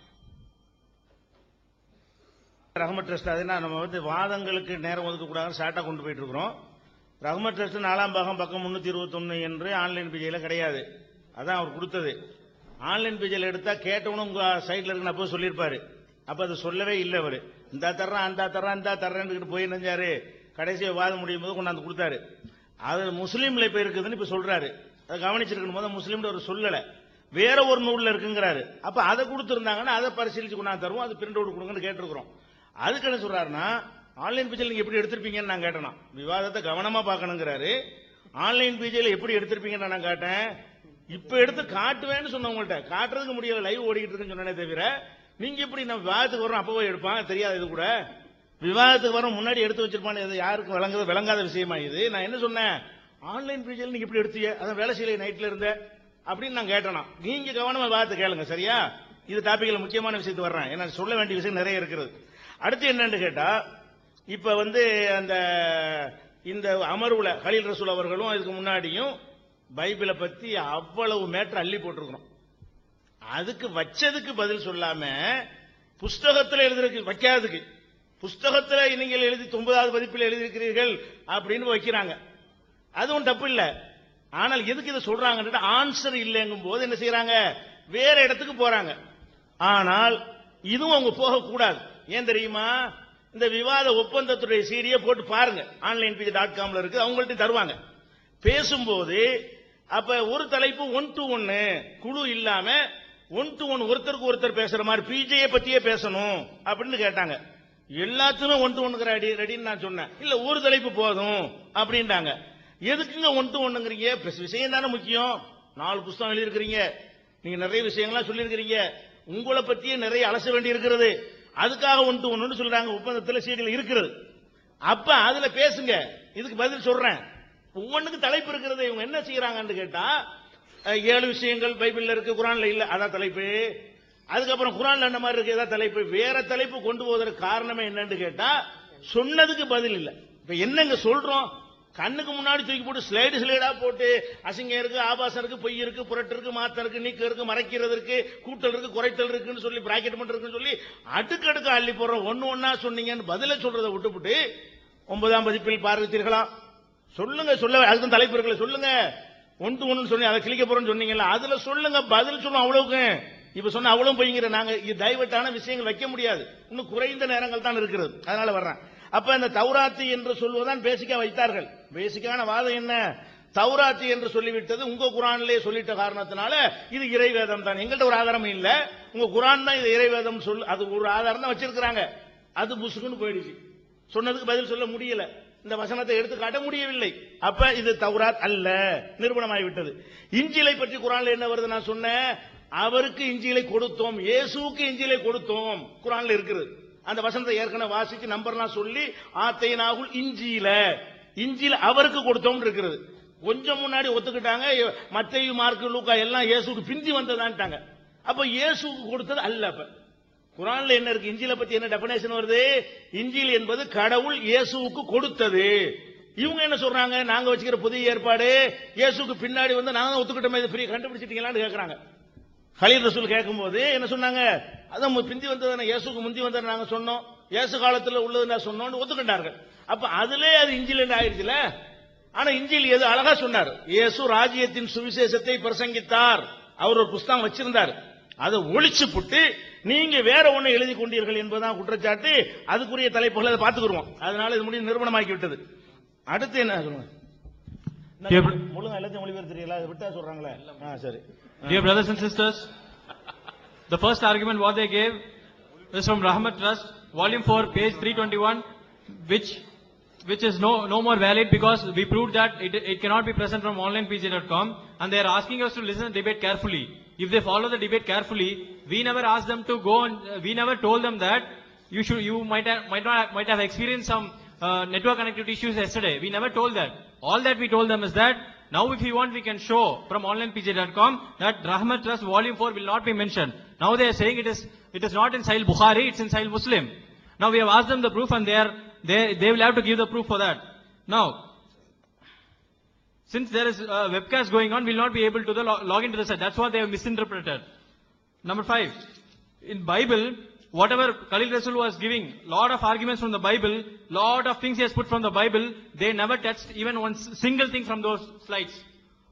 Rahmat trust அதுனா நம்ம வாதங்களுக்கு நேரம் ஒதுக்கக்கூடாது ஷார்ட்டா கொண்டு போயிட்டு இருக்கிறோம். ரஹ்மத் ட்ரஸ்ட் 4ஆம் பாகம் பக்கம் 321 என்று ஆன்லைன் பேஜில கிடையாது. அதான் அவர் கொடுத்தது. ஆன்லைன் பேஜில் எடுத்தா கேட்டவனும் உங்க சைட்ல இருக்கு அப்போ சொல்லியிருப்பாரு. அப்ப அது சொல்லவே இல்லை. அவரு இந்த தர்றான் அந்த தர்றான் இந்த தர்றேன்னு போய் நினைஞ்சாரு. கடைசியா வாதம் முடியும் போது கொண்டாந்து கொடுத்தாரு. அது முஸ்லீம்ல இப்ப இருக்குதுன்னு இப்ப சொல்றாரு. அதை கவனிச்சிருக்கணும் போது முஸ்லீம்ல ஒரு சொல்லல, வேற ஒரு நூல்ல இருக்குங்கிறாரு. அப்ப அதை கொடுத்திருந்தாங்கன்னா அதை பரிசீலிச்சு கொண்டாந்து தருவோம், அது பிரிண்ட் அவுட் கொடுங்கன்னு கேட்டிருக்கிறோம். அதுக்கு என்ன சொல்றாருன்னா, ஆன்லைன் பேஜில் நீங்க எப்படி எடுத்திருப்பீங்கன்னு நான் கேட்டேனா, விவாதத்தை கவனமா பார்க்கணுங்கிறாரு. ஆன்லைன் பேஜில் எப்படி எடுத்திருப்பீங்கன்னு நான் கேட்டேன். இப்ப எடுத்து காட்டுவேன்னு சொன்னவங்கள்ட்ட காட்டுறதுக்கு முடியல, லைவ் ஓடிக்கிட்டு இருக்குன்னு சொன்னே தவிர நீங்க எப்படி நம்ம விவாதத்துக்கு வரோம் அப்பவே எடுப்பான் தெரியாது. இது கூட விவாதத்துக்கு வரும் முன்னாடி எடுத்து வச்சிருப்பான்னு இது யாருக்கு விளங்காத விஷயமா இது. நான் என்ன சொன்னேன், ஆன்லைன் பேஜில் நீங்க எப்படி எடுத்தீங்க, அதான் வேலை செய்யல நைட்ல இருந்த அப்படின்னு நான் கேட்டேனா. நீங்க கவனமா விவாதத்தை கேளுங்க சரியா. இது டாபிக்ல முக்கியமான விஷயத்துக்கு வர்றேன், ஏன்னா சொல்ல வேண்டிய விஷயம் நிறைய இருக்கிறது. அடுத்து என்னன்னு கேட்டா, இப்ப அந்த இந்த அமர்வுல கலீல் ரசூல் அவர்களும் இதுக்கு முன்னாடியும் பைபிளை பத்தி அவ்வளவு மேட்டர் அள்ளி போட்டிருக்கிறோம். அதுக்கு வச்சதுக்கு பதில் சொல்லாம புஸ்தகத்தில் எழுதிருக்கு வைக்காததுக்கு, புஸ்தகத்தில் நீங்கள் எழுதி 9வது பதிப்பில் எழுதியிருக்கிறீர்கள் அப்படின்னு வைக்கிறாங்க. அதுவும் தப்பு இல்ல. ஆனால் எதுக்கு இதை சொல்றாங்க, ஆன்சர் இல்லைங்கும் போது என்ன செய்யறாங்க, வேற இடத்துக்கு போறாங்க. ஆனால் இதுவும் அவங்க போகக்கூடாது. ஏன் தெரியுமா, இந்த விவாத ஒப்பந்தத்துடைய சீடியை போட்டு பாருங்க, onlinepage.comல இருக்கு, அவங்கள்ட்ட தருவாங்க. பேசும்போது அப்ப ஒரு தலைப்பு 1 to 1 குழு இல்லாம 1 to 1 ஒருத்தருக்கு ஒருத்தர் பேசுற மாதிரி பிஜேயை பத்தியே பேசணும் அப்படின்னு கேட்டாங்க. எல்லாத்துமே 1 to 1 ரெடின்னு நான் சொன்னேன். இல்ல ஒரு தலைப்பு போதும் அப்படின்ட்டாங்க. எதுக்குங்க 1 to 1ங்கிறீங்க, விஷயம் தானே முக்கியம். 4 புத்தகம் எழுதியிருக்கிறீங்க, நீங்க நிறைய விஷயங்கள்லாம் சொல்லியிருக்கிறீங்க, உங்களை பத்தியே நிறைய அலச வேண்டி இருக்கிறது. அதுக்காக 1 to 1 சொல்றாங்க, ஒப்பந்தத்தில் சீடியில் இருக்கிறது. அப்ப அதுல பேசுங்க, இதுக்கு பதில் சொல்றேன். ஒவ்வொன்றுக்கு தலைப்பு இருக்கிறது. இவங்க என்ன செய்யறாங்கன்னு கேட்டா, 7 விஷயங்கள் பைபிள்ல இருக்கு, குரான்ல இல்ல, அதான் தலைப்பு. அதுக்கப்புறம் குரான்ல என்ன மாதிரி இருக்கு, ஏதாவது தலைப்பு, வேற தலைப்பு கொண்டு போவதற்கு காரணமே என்னன்னு கேட்டா, சொன்னதுக்கு பதில் இல்ல. இப்ப என்னங்க சொல்றோம், கண்ணுக்கு முன்னாடி தூக்கி போட்டு ஸ்லைடா போட்டு அசிங்கம் இருக்கு, ஆபாசம் இருக்கு, பொய் இருக்கு, புரட்டு இருக்கு, மாத்தம் இருக்கு, நீக்கம் இருக்கு, மறைக்கிறது இருக்கு, கூட்டல் இருக்கு, குறைத்தல் இருக்குன்னு சொல்லி பிராக்கெட் மட்டும் இருக்குன்னு சொல்லி அடுக்கடுக்கு அள்ளி போடுற ஒண்ணு சொன்னீங்கன்னு பதில சொல்றதை விட்டுவிட்டு 9ஆம் வகுப்பில் பார்வைத்தீர்களா சொல்லுங்க, சொல்ல அதுக்கு தலைப்பு இருக்குல்ல, சொல்லுங்க. 1 சொல்லி அதை கிளிக்க போறோம்னு சொன்னீங்கல்ல, அதுல சொல்லுங்க, பதில் சொல்லுவோம். அவ்வளவுக்கு இப்ப சொன்ன அவ்வளவு பொய்ங்கிற நாங்க டைவர்ட்டான விஷயங்கள் வைக்க முடியாது. இன்னும் குறைந்த நேரங்கள் தான் இருக்கிறது. அதனால வர்றேன். அப்ப இந்த தௌராத்தி என்று சொல்வதுதான் பேசிக்கா வைத்தார்கள். பேசிக்கான வாதம் என்ன? தௌராத்தி என்று சொல்லிவிட்டது உங்க குரானிலே சொல்லிட்ட காரணத்தினால இது இறைவேதம் தான். எங்கள்கிட்ட ஒரு ஆதாரம் இல்ல, உங்க குரான் தான் இது இறைவேதம் சொல்லு, அது ஒரு ஆதாரம் தான் வச்சிருக்கிறாங்க. அது புசுக்குன்னு போயிடுச்சு. சொன்னதுக்கு பதில் சொல்ல முடியல, இந்த வசனத்தை எடுத்து காட்ட முடியவில்லை. அப்ப இது தௌராத் அல்ல, நிரூபணமாகிவிட்டது. இஞ்சிலை பற்றி குரான்ல என்ன வருது? நான் சொன்னேன், அவருக்கு இஞ்சிலை கொடுத்தோம், இயேசுவுக்கு இஞ்சிலை கொடுத்தோம், குரான்ல இருக்குது. அந்த வசனத்தை ஏற்கனவே வாசிச்சு நம்பர்லாம் சொல்லி ஆத்தைனாகுல் இஞ்சில, இஞ்சில அவருக்கு கொடுத்தோம் இருக்கிறது. கொஞ்சம் முன்னாடி ஒத்துக்கிட்டாங்க, மத்தேயு, மார்க்கு, லூக்கா எல்லாம் இயேசுக்கு பிந்தி வந்ததான்ட்டாங்க. அப்ப இயேசுக்கு கொடுத்தது அல்ல. அப்ப குரான்ல என்ன இருக்கு? இஞ்சில பத்தி என்ன டெபினேஷன் வருது? இஞ்சில் என்பது கடவுள் இயேசுவுக்கு கொடுத்தது. இவங்க என்ன சொல்றாங்க? நாங்க வச்சுக்கிற புதிய ஏற்பாடு இயேசுக்கு பின்னாடி வந்து நாங்க ஒத்துக்கிட்டோமே, இது ஃப்ரீ கண்டுபிடிச்சிட்டீங்களான்னு கேட்கறாங்க. கலீல் ரசூல் கேட்கும்போது என்ன சொன்னாங்க? அதான் பிந்தி வந்தது, இயேசுக்கு முந்தி வந்தது நாங்க சொன்னோம், இயேசு காலத்துல உள்ளது நான் சொன்னோம்னு ஒத்துக்கிட்டார்கள். அப்ப அதுல அது இஞ்சில் ஆயிடுச்சுல. ஆனா இஞ்சில் எது அழகா சொன்னார், இயேசு ராஜ்யத்தின் சுவிசேஷத்தை பிரசங்கித்தார். அவர் ஒரு புஸ்தகம் வச்சிருந்தார், அதை ஒழிச்சு புட்டு நீங்க வேற ஒண்ணு எழுதி கொண்டீர்கள் என்பதுதான் குற்றச்சாட்டு. அதுக்குரிய தலைப்புகளை அதை பார்த்துக்குருவோம். அதனால இது முடிவு நிரூபணமாக்கி விட்டது. அடுத்து என்ன சொல்லுங்க? முழுங்க எல்லாத்தையும் மொழிபெயர்த்து தெரியல, அதை விட்டா சொல்றாங்களே. சரி. Dear brothers and sisters, the first argument what they gave is from Rahmat Trust, volume 4, page 321, which is no more valid because we proved that it cannot be present from onlinepj.com, and they are asking us to listen to the debate carefully. If they follow the debate carefully, we never asked them to go and we never told them that you might have experienced some network connectivity issues yesterday. We never told that. All that we told them is that now if you want we can show from onlinepj.com that Rahmat Trust volume 4 will not be mentioned. Now they are saying it is not in Sahih Bukhari, it's in Sahih Muslim. Now we have asked them the proof and they will have to give the proof for that. Now, since there is a webcast going on, we will not be able to log into the site. That's what they have misinterpreted. Number 5, in Bible, whatever Khalil Rasul was giving, lot of arguments from the Bible, lot of things he has put from the Bible, they never touched even one single thing from those slides.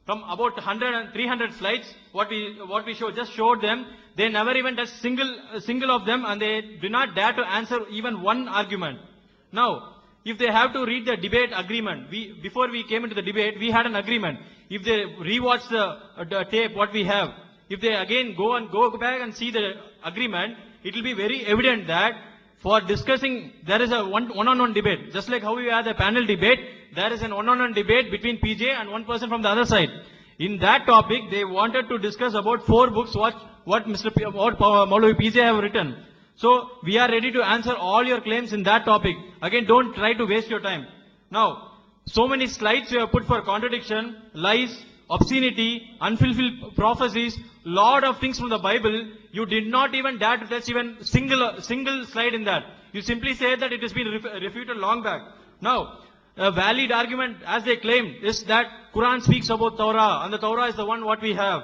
From about 100 and 300 slides, what we showed them, they never even touched single of them, and they do not dare to answer even one argument. Now, if they have to read the debate agreement, before we came into the debate, we had an agreement. If they rewatch the tape, what we have, if they again go back and see the agreement, it will be very evident that for discussing, there is a one-on-one debate. Just like how we had a panel debate, there is an one-on-one debate between PJ and one person from the other side. In that topic, they wanted to discuss about 4 books, what Maulavi PJ have written. So, we are ready to answer all your claims in that topic. Again, don't try to waste your time. Now, so many slides you have put for contradiction, lies, obscenity, unfulfilled prophecies, lot of things from the Bible. You did not even dare to touch even single slide in that. You simply say that it has been refuted long back. Now, a valid argument, as they claim, is that Quran speaks about Torah, and the Torah is the one what we have.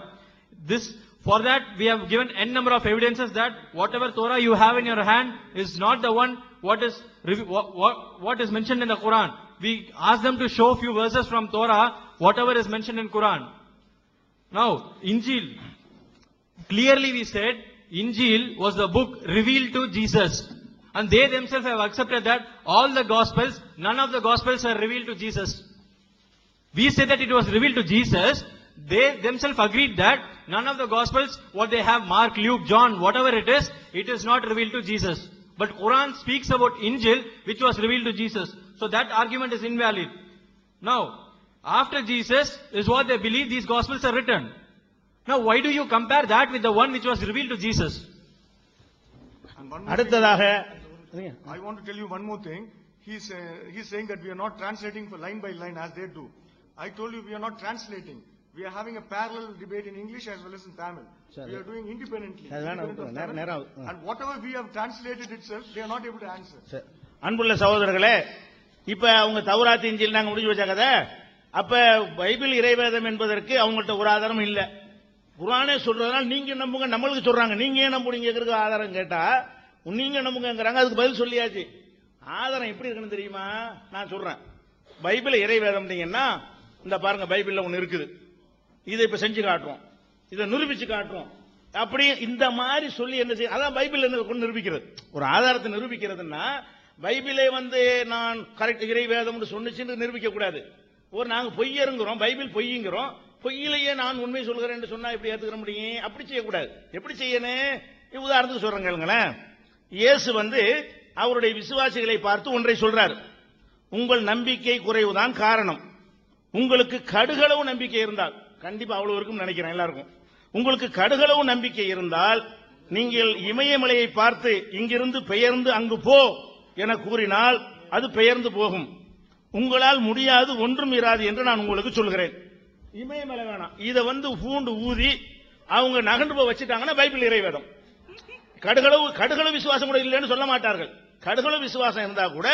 For that, we have given n number of evidences that whatever Torah you have in your hand is not the one what is mentioned in the Quran. We ask them to show few verses from Torah, whatever is mentioned in Quran. Now, Injil. Clearly we said, Injil was the book revealed to Jesus. And they themselves have accepted that all the Gospels, none of the Gospels are revealed to Jesus. We say that it was revealed to Jesus. They themselves agreed that none of the Gospels, what they have, Mark, Luke, John, whatever it is not revealed to Jesus. But Quran speaks about Injil, which was revealed to Jesus. So that argument is invalid. Now, after Jesus is what they believe these Gospels are written. Now, why do you compare that with the one which was revealed to Jesus? அடுத்ததாக, I want to tell you one more thing. He's saying that we are not translating for line by line as they do. I told you we are not translating. We are having a parallel debate in English as well as in Tamil. We are doing independently. And whatever we have translated itself, they are not able to answer. அன்புள்ள சகோதரர்களே, இப்ப அவங்க தௌராத் இன்ஜீல் நாங்க முடிஞ்சு வச்ச கதை. அப்ப பைபிள் இறைவேதம் என்பதற்கு அவங்கள்ட்ட ஒரு ஆதாரம் இல்ல. குர்ஆனே சொல்றதுனால நீங்க நம்புங்க, நம்மளுக்கு சொல்றாங்க நீங்க ஏன் நம்புறீங்க ஆதாரம் கேட்டா நீங்க நம்புங்கங்கறாங்க. அதுக்கு பதில் சொல்லியாச்சு. ஆதாரம் எப்படி இருக்குன்னு தெரியுமா? நான் சொல்றேன். பைபிள் இறைவேதம் இந்த பாருங்க, பைபிள்ல ஒன்னு இருக்குது, இதை இப்ப செஞ்சு காட்டுறோம், இதை நிரூபிச்சு காட்டுறோம், அப்படி இந்த மாதிரி சொல்லி என்ன செய்ய, அதான் பைபிள் கொண்டு நிரூபிக்கிறது. ஒரு ஆதாரத்தை நிரூபிக்கிறதுன்னா பைபிளை நான் கரெக்ட் இறைவேதம் சொன்னிச்சுன்னு நிரூபிக்க கூடாது. நாங்க பொய்யருங்கிறோம், பைபிள் பொய்யுங்கிறோம், பொய்யிலேயே நான் உண்மை சொல்கிறேன் சொன்னா எப்படி ஏத்துக்கிற முடியும்? அப்படி செய்யக்கூடாது. எப்படி செய்யணும்? உதாரணத்துக்கு சொல்றேன் கேளுங்களேன். இயேசு அவருடைய விசுவாசிகளை பார்த்து ஒன்றை சொல்றார். உங்கள் நம்பிக்கை குறைவுதான் காரணம். உங்களுக்கு கடுகளவு நம்பிக்கை இருந்தால், கண்டிப்பா அவ்வளவு இருக்கும் நினைக்கிறேன் எல்லாருக்கும், உங்களுக்கு கடுகளவு நம்பிக்கை இருந்தால் நீங்கள் இமயமலையை பார்த்து இங்கிருந்து பெயர்ந்து அங்கு போ என கூறினால் அது பெயர்ந்து போகும். உங்களால் முடியாது ஒன்றும் இராது என்று நான் உங்களுக்கு சொல்கிறேன். இமயமலை வேணாம், இதை பூண்டு ஊதி அவங்க நகர்ந்து போய் வச்சுட்டாங்கன்னா பைபிள் இறைவேதம். கடுகளவு விசுவாசம் கூட இல்லைன்னு சொல்ல மாட்டார்கள். கடுகளவு விசுவாசம் இருந்தா கூட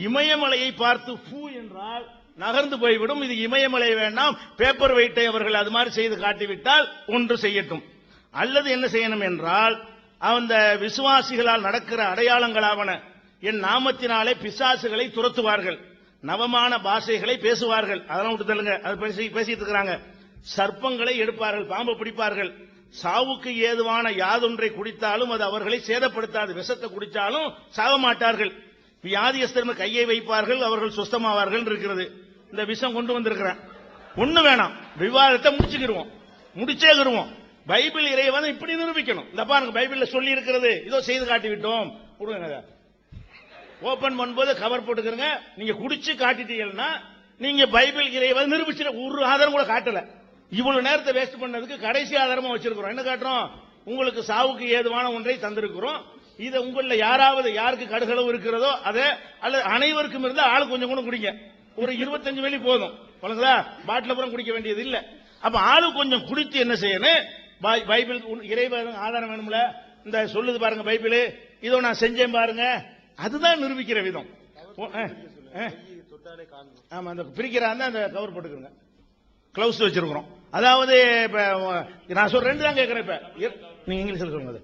இமயமலையை பார்த்து பூ என்றால் நகர்ந்து போய்விடும். இது இமயமலை வேண்டாம், பேப்பர் வெயிட்டை அவர்கள் அது மாதிரி செய்து காட்டிவிட்டால் ஒன்று செய்யட்டும். அல்லது என்ன செய்யணும் என்றால், அந்த விசுவாசிகளால் நடக்கிற அடையாளங்களாவன என் நாமத்தினாலே பிசாசுகளை துரத்துவார்கள், நவமான பாஷைகளை பேசுவார்கள், அதெல்லாம் விட்டு தள்ளுங்க, அது பேசிட்டு இருக்கிறாங்க. சர்ப்பங்களை எடுப்பார்கள், பாம்பு பிடிப்பார்கள், சாவுக்கு ஏதுவான யாதொன்றை குடித்தாலும் அது அவர்களை சேதப்படுத்தாது, விஷத்தை குடித்தாலும் சாக மாட்டார்கள், வியாதியஸ்தர் கையை வைப்பார்கள் அவர்கள் சுஸ்தமாவார்கள் இருக்கிறது. இந்த விஷம் கொண்டு வந்திருக்கிறேன், ஒண்ணு வேணாம், விவாதத்தை முடிச்சேகிருவோம். பைபிள் இறைவன் இப்படி நிரூபிக்கணும். இந்த பாருங்க, பைபிள்ல சொல்லி இருக்கிறது, இதோ செய்து காட்டி விட்டோம். ஓபன் பண்ணும்போது கவர் போட்டுக்கிறங்க. நீங்க குடிச்சு காட்டிட்டீங்கன்னா நீங்க பைபிள் இறைவன் நிரூபிச்சு ஒரு ஆதாரம் கூட காட்டல. இவ்வளவு நேரத்தை வேஸ்ட் பண்ணதுக்கு கடைசி ஆதாரமா வச்சிருக்கிறோம். என்ன காட்டுறோம்? உங்களுக்கு சாவுக்கு ஏதுவான ஒன்றை தந்திருக்கிறோம். இதை உங்கள யாருக்கு கடுகளவு இருக்கிறதோ அதை, அல்லது அனைவருக்கும் இருந்தா ஆளு கொஞ்சம் கூட குடிங்க. ஒரு 25 மில்லி போதும், பாட்டில புறம் குடிக்க வேண்டியது இல்ல. அப்ப ஆளு கொஞ்சம் குடித்து என்ன செய்யணும்? பைபிள் இறைவன் ஆதாரம் வேணும்ல, இந்த சொல்லுது பாருங்க பைபிள், இதோ நான் செஞ்சேன் பாருங்க, அதுதான் நிரூபிக்கிற விதம். ஆமா, அந்த பிரிக்கிறா அந்த கவர் போட்டுக்கிறோங்க, கிளவுஸ் வச்சிருக்கிறோம். அதாவது நான் சொல்ற ரெண்டு தான் கேட்கிறேன். இப்ப நீங்க இங்கிலீஷ்ல சொல்லுங்க.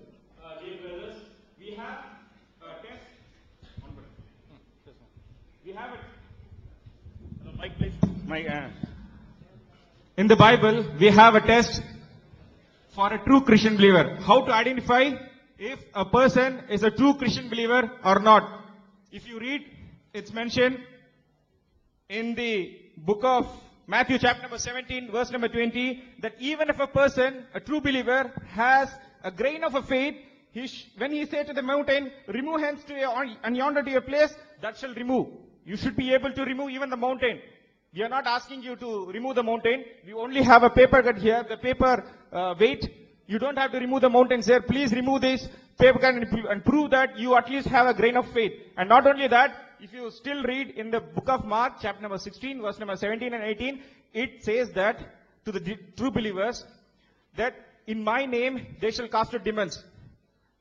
In the Bible, we have a test for a true Christian believer. How to identify if a person is a true Christian believer or not. If you read, it's mentioned in the book of Matthew chapter number 17, verse number 20, that even if a person, a true believer, has a grain of a faith, when he says to the mountain, remove hence and yonder to your place, that shall remove. You should be able to remove even the mountain. We are not asking you to remove the mountain. We only have a paper cut here, the paper weight. You don't have to remove the mountains here. Please remove this paper cut and prove that you at least have a grain of faith. And not only that, if you still read in the book of Mark, chapter number 16, verse number 17 and 18, it says that to the true believers, that in my name they shall cast out demons.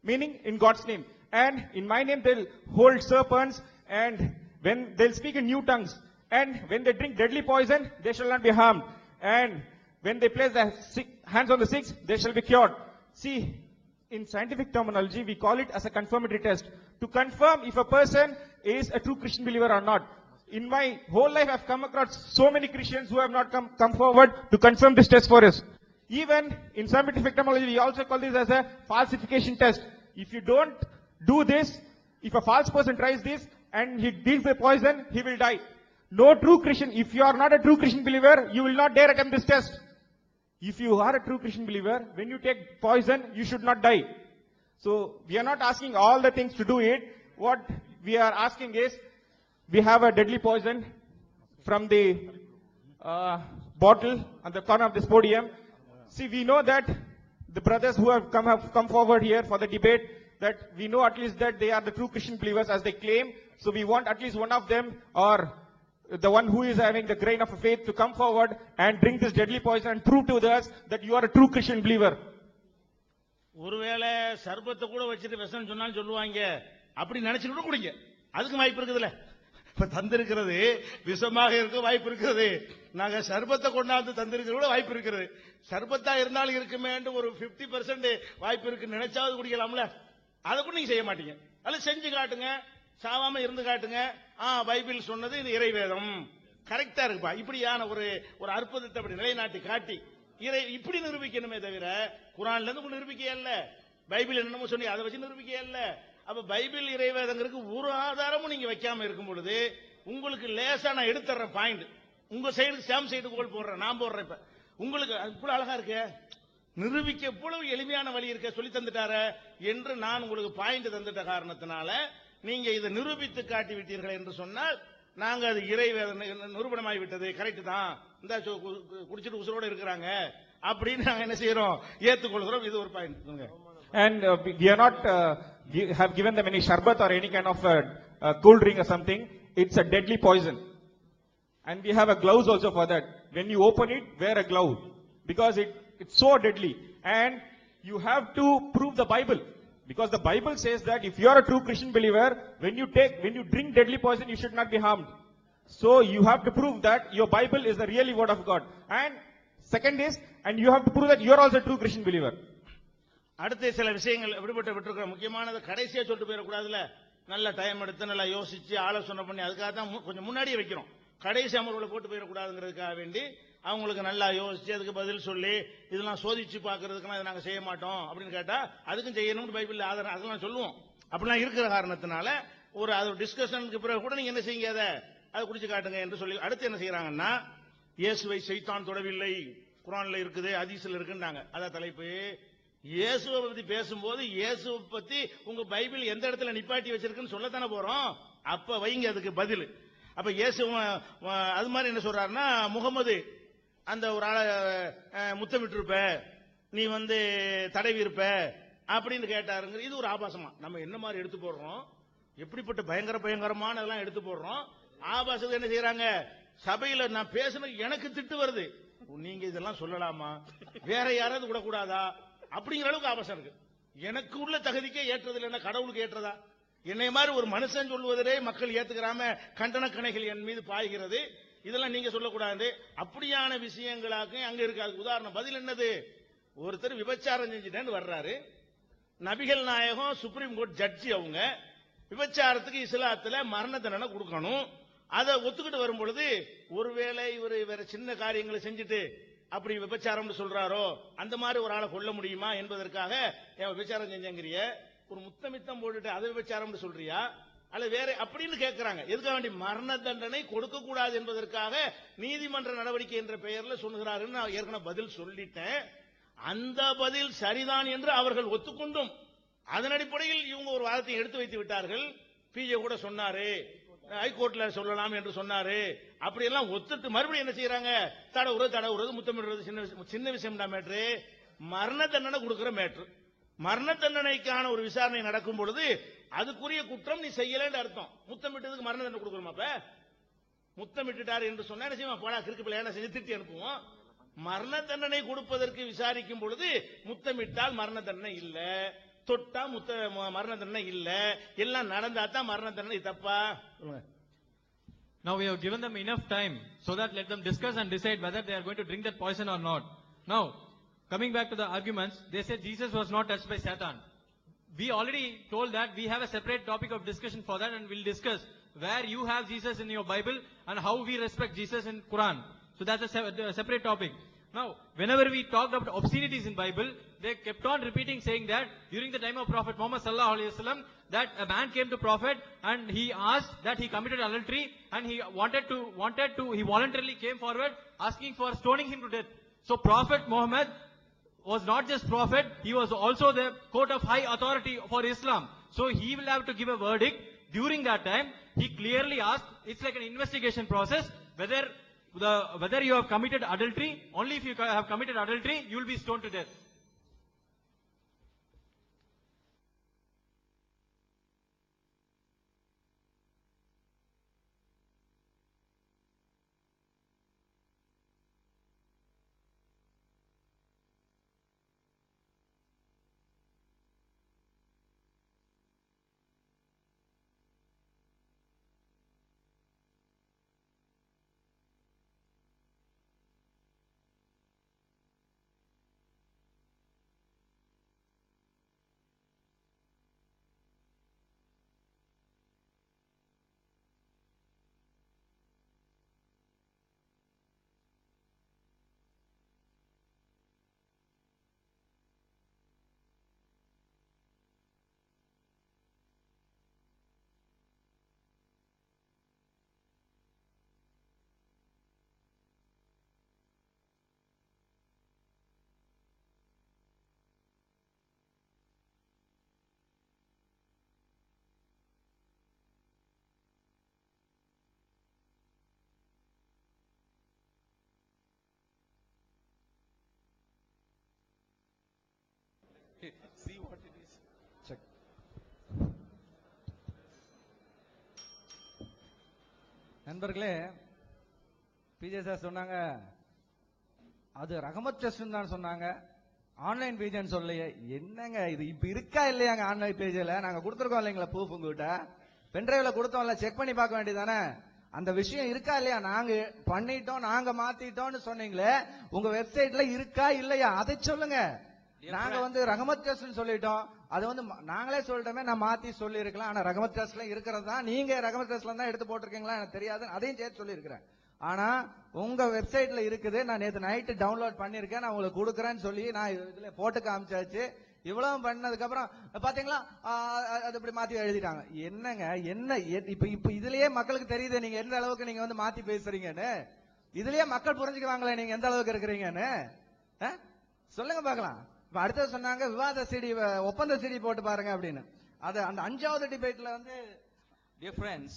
Meaning in God's name. And in my name they'll hold serpents, and when they'll speak in new tongues. And when they drink deadly poison, they shall not be harmed. And when they place their hands on the sick, they shall be cured. See, in scientific terminology, we call it as a confirmatory test. To confirm if a person is a true Christian believer or not. In my whole life, I've come across so many Christians who have not come forward to confirm this test for us. Even in scientific terminology, we also call this as a falsification test. If you don't do this, if a false person tries this and he deals the poison, he will die. No true Christian, if you are not a true Christian believer, you will not dare attempt this test. If you are a true Christian believer, when you take poison, you should not die. So, we are not asking all the things to do it. What we are asking is, we have a deadly poison from the bottle on the corner of this podium. See, we know that the brothers who have come forward here for the debate, that we know at least that they are the true Christian believers as they claim. So we want at least one of them, or the one who is having the grain of faith, to come forward and drink this deadly poison and prove to us that you are a true Christian believer. ஒருவேளை சர்பத்தை கூட வச்சிட்டு விஷம் சொன்னாலும் சொல்லுவாங்க, அப்படி நினைச்சுட்டு குடிங்க, அதுக்கு வாய்ப்பு இருக்குதுல்ல. இப்ப தந்திருக்கிறது விஷமாக இருக்க வாய்ப்பு இருக்கிறது. நாங்க சர்பத்தை கொண்டாந்து தந்திருக்கிறது கூட வாய்ப்பு இருக்கிறது. சர்பத்தா இருந்தாலும் இருக்குமே ஒரு 50% வாய்ப்பு இருக்கு. நினைச்சாவது குடிக்கலாம்ல. அதை கூட நீங்க செய்ய மாட்டீங்க. அது செஞ்சு காட்டுங்க, சாவாம இருந்து காட்டுங்க. பைபிள் சொன்னது இது இறைவேதம் கரெக்டா இருக்குப்பா. இப்படியான ஒரு அற்புதத்தை அப்படி நிலைநாட்டி காட்டி இப்படி நிரூபிக்கணுமே தவிர குரான்ல இருந்து நிரூபிக்க இல்ல, பைபிள் என்னமோ சொல்லி அதை வச்சு நிரூபிக்க இல்ல. அப்ப பைபிள் இறைவேதங்களுக்கு ஒரு ஆதாரமும் நீங்க வைக்காம இருக்கும் பொழுது உங்களுக்கு லேசா நான் எடுத்துறேன் பாயிண்ட். உங்க சைடு சாம் சைடு கோல் போடுறேன், நான் போடுறேன். இப்ப உங்களுக்கு இவ்வளவு அழகா இருக்கு, நிரூபிக்க இவ்வளவு எளிமையான வழி இருக்க சொல்லி தந்துட்டார என்று நான் உங்களுக்கு பாயிண்ட் தந்துட்ட காரணத்தினால நீங்க இதை நிரூபித்து காட்டி விட்டீர்கள் என்று சொன்னால் நாங்க அது இறைவேதம் நிரூபணமாகி விட்டது, கரெக்ட் தான், இந்த குடிச்சிட்டு உசுரோட இருக்கிறாங்க அப்படின்னு நாங்க என்ன செய்யறோம், ஏத்துக்கொள்கிறோம். இது ஒரு point. And we are not have given them any sharbat or any kind of cool drink or something. It's a deadly poison. And we have a gloves also for that. When you open it, wear a glove. Because it's so deadly. And you have to prove the Bible. Because the Bible says that if you are a true Christian believer, when you drink deadly poison, you should not be harmed. So you have to prove that your Bible is the really word of God. And second is, and you have to prove that you are also a true Christian believer. அடுத்த சில விஷயங்கள் விட்டுருக்கிறோம். முக்கியமானது கடைசியா சொல்லிட்டு போயிடக்கூடாதுல. நல்ல time எடுத்து நல்லா யோசிச்சு ஆலோசனை பண்ணி அதுக்காக தான் கொஞ்சம் முன்னாடியே வைக்கிறோம். கடைசி அமர்வுல போட்டு போயிடக்கூடாதுங்கிறதுக்காக வேண்டி அவங்களுக்கு நல்லா யோசிச்சு அதுக்கு பதில் சொல்லி இதெல்லாம் சோதிச்சு பாக்குறதுக்கு நாங்க செய்ய மாட்டோம் அப்படின்னு கேட்டா அதுக்கும் செய்யணும்னு பைபிள் ஆதாரம் அதெல்லாம் சொல்லுவோம். அப்படிலாம் இருக்கிற காரணத்தினால அது டிஸ்கஷனுக்கு பிறகு கூட நீங்க என்ன செய்யுங்க, அதை குடிச்சு காட்டுங்க என்று சொல்லி அடுத்து என்ன செய்யறாங்கன்னா, இயேசுவை சைத்தான் தொடவில்லை, குர்ஆன்ல இருக்குது, ஹதீஸ்ல இருக்குன்னாங்க. அதான் தலைப்பு. இயேசுவை பத்தி பேசும்போது இயேசுவை பத்தி உங்க பைபிள் எந்த இடத்துல நிப்பாட்டி வச்சிருக்குன்னு சொல்லத்தானே போறோம். அப்ப வைங்க அதுக்கு பதில். அப்ப இயேசு அது மாதிரி என்ன சொல்றாருன்னா, முகமது அந்த ஒரு ஆளை முத்தமிட்டு இருப்ப, நீ தடவி இருப்ப அப்படின்னு கேட்டாருங்க. இது ஒரு ஆபாசமா நம்ம என்ன மாதிரி எடுத்து போடுறோம், எப்படிப்பட்ட பயங்கரமான இதெல்லாம் எடுத்து போடுறோம். ஆபாசத்தை என்ன செய்யறாங்க, சபையில நான் பேசுன எனக்கு திட்டு வருது, நீங்க இதெல்லாம் சொல்லலாமா, வேற யாராவது விடக்கூடாதா அப்படிங்கிற அளவுக்கு ஆபாசம் இருக்கு. எனக்கு உள்ள தகுதிக்கே ஏற்றது இல்லைன்னா கடவுளுக்கு ஏற்றதா? என்னை மாதிரி ஒரு மனுஷன் சொல்வதே மக்கள் ஏத்துக்கிறாம கண்டன கணைகள் என் மீது பாய்கிறது. இதெல்லாம் நீங்க சொல்லக்கூடாது. அப்படியான விஷயங்களாக அங்க இருக்காது. உதாரணம் பதில் என்னது, ஒருத்தர் விபச்சாரம் செஞ்சுட்டேன்னு வர்றாரு, நபிகள் நாயகம் சுப்ரீம் கோர்ட் ஜட்ஜி, அவங்க விபச்சாரத்துக்கு இஸ்லாத்துல மரண தண்டனை கொடுக்கணும். அதை ஒத்துக்கிட்டு வரும் பொழுது ஒருவேளை இவர் வேற சின்ன காரியங்களை செஞ்சுட்டு அப்படி விபச்சாரம் சொல்றாரோ அந்த மாதிரி ஒரு ஆளை கொல்ல முடியுமா என்பதற்காக விபச்சாரம் செஞ்சங்கிறிய, ஒரு முத்தமித்தம் போட்டுட்டு அதை விபச்சாரம் சொல்றியா அல்ல வேற அப்படின்னு கேட்கிறாங்க. எதுக்காக வேண்டி மரண தண்டனை கொடுக்க கூடாது என்பதற்காக நீதிமன்ற நடவடிக்கை என்ற பெயர்ல சொல்லுகிறாருன்னு நான் ஏற்கனவே பதில் சொல்லிட்டேன். அந்த பதில் சரிதான் என்று அவர்கள் ஒத்துக்கொண்டும் அதன் அடிப்படையில் இவங்க ஒரு வாதத்தை எடுத்து வைத்து விட்டார்கள். பிஜே கூட சொன்னாரு, ஹைகோர்ட்ல சொல்லலாம் என்று சொன்னாரு. அப்படி எல்லாம் ஒத்துட்டு மறுபடியும் என்ன செய்யறாங்க, தடவுறது முத்தமிடுறது சின்ன விஷயம் தான். மேட்ரு மரண தண்டனை கொடுக்கிற மேட்ரு. மரண தண்டனைக்கான ஒரு விசாரணை நடக்கும் பொழுது அதுக்குரிய குற்றம் நீ செய்யலன்னு அர்த்தம். முத்தமிட்டதுக்கு மரண தண்டனை கொடுக்கணுமா? அப்ப முத்தமிட்டுட்டாரு என்று சொன்னா என்ன செய்வோம், போடா கிறுக்கு பிள்ளையான செஞ்சு திட்டி அனுப்புவோம். மரண தண்டனை கொடுப்பதற்கு விசாரிக்கும் பொழுது முத்தமிட்டால் மரண தண்டனை இல்ல, தொட்டா மரண தண்டனை இல்ல, எல்லாம் நடந்தா தான் மரண தண்டனை. தப்பா? Now we have given them enough time so that let them discuss and decide whether they are going to drink that poison or not. Now, coming back to the arguments, they said Jesus was not touched by Satan. We already told that we have a separate topic of discussion for that, and we'll discuss where you have Jesus in your Bible and how we respect Jesus in Quran. So that's a separate topic. Now, whenever we talked about obscenities in Bible, they kept on repeating saying that during the time of Prophet Muhammad sallallahu alaihi wasallam, that a man came to Prophet and he asked that he committed adultery, and he he voluntarily came forward asking for stoning him to death. So Prophet Muhammad was not just prophet, he was also the court of high authority for Islam. So he will have to give a verdict. During that time, he clearly asked, it's like an investigation process, whether you have committed adultery. Only if you have committed adultery, you will be stoned to death. Check. நண்பர்களே, PJ sir சொன்னாங்க அது Rahmat trust தான் சொன்னாங்க, online பேஜ்னு சொல்லலையே. என்னங்க இது இப்ப இருக்கா இல்லையாங்க ஆன்லைன் பேஜ்ல? நாங்க கொடுத்துருக்கோம் இல்லைங்களா ப்ரூஃப் உங்ககிட்ட, பென்டிரைவ்ல கொடுத்தோம்ல, செக் பண்ணி பார்க்க வேண்டியதானே? அந்த விஷயம் இருக்கா இல்லையா? நாங்க பண்ணிட்டோம், நாங்க மாத்திட்டோம்னு சொன்னீங்களே, உங்க வெப்சைட்ல இருக்கா இல்லையா அதை சொல்லுங்க. நாங்க வந்து ரஹமத் ட்ரஸ்ட் சொல்லிட்டோம், அது வந்து நாங்களே சொல்லிட்டோமே, நான் மாத்தி சொல்லி இருக்கலாம். ஆனா ரஹமத் ட்ரஸ்ட்ல இருக்கிறது தான், நீங்க ரஹமத் ட்ரஸ்ட்ல தான் எடுத்து போட்டிருக்கீங்களா எனக்கு தெரியாது, அதையும் சேர்த்து சொல்லி இருக்கிறேன். ஆனா உங்க வெப்சைட்ல இருக்குது, நான் நேத்து நைட்டு டவுன்லோட் பண்ணிருக்கேன், நான் உங்களுக்கு கொடுக்குறேன்னு சொல்லி நான் இதுல போட்டு காமிச்சாச்சு. இவ்வளவு பண்ணதுக்கு அப்புறம் பாத்தீங்களா அது இப்படி மாத்தி எழுதிட்டாங்க. என்னங்க என்ன இப்ப இதுலயே மக்களுக்கு தெரியுது நீங்க எந்த அளவுக்கு நீங்க வந்து மாத்தி பேசுறீங்கன்னு. இதுலயே மக்கள் புரிஞ்சுக்குவாங்களே நீங்க எந்த அளவுக்கு இருக்கிறீங்கன்னு. சொல்லுங்க பாக்கலாம். இப்ப அடுத்தது சொன்னாங்க விவாத சிடி, ஒப்பந்த சிடி போட்டு பாருங்க அப்படின்னு. அது அந்த 5வது டிபேட்ல வந்து, Dear friends,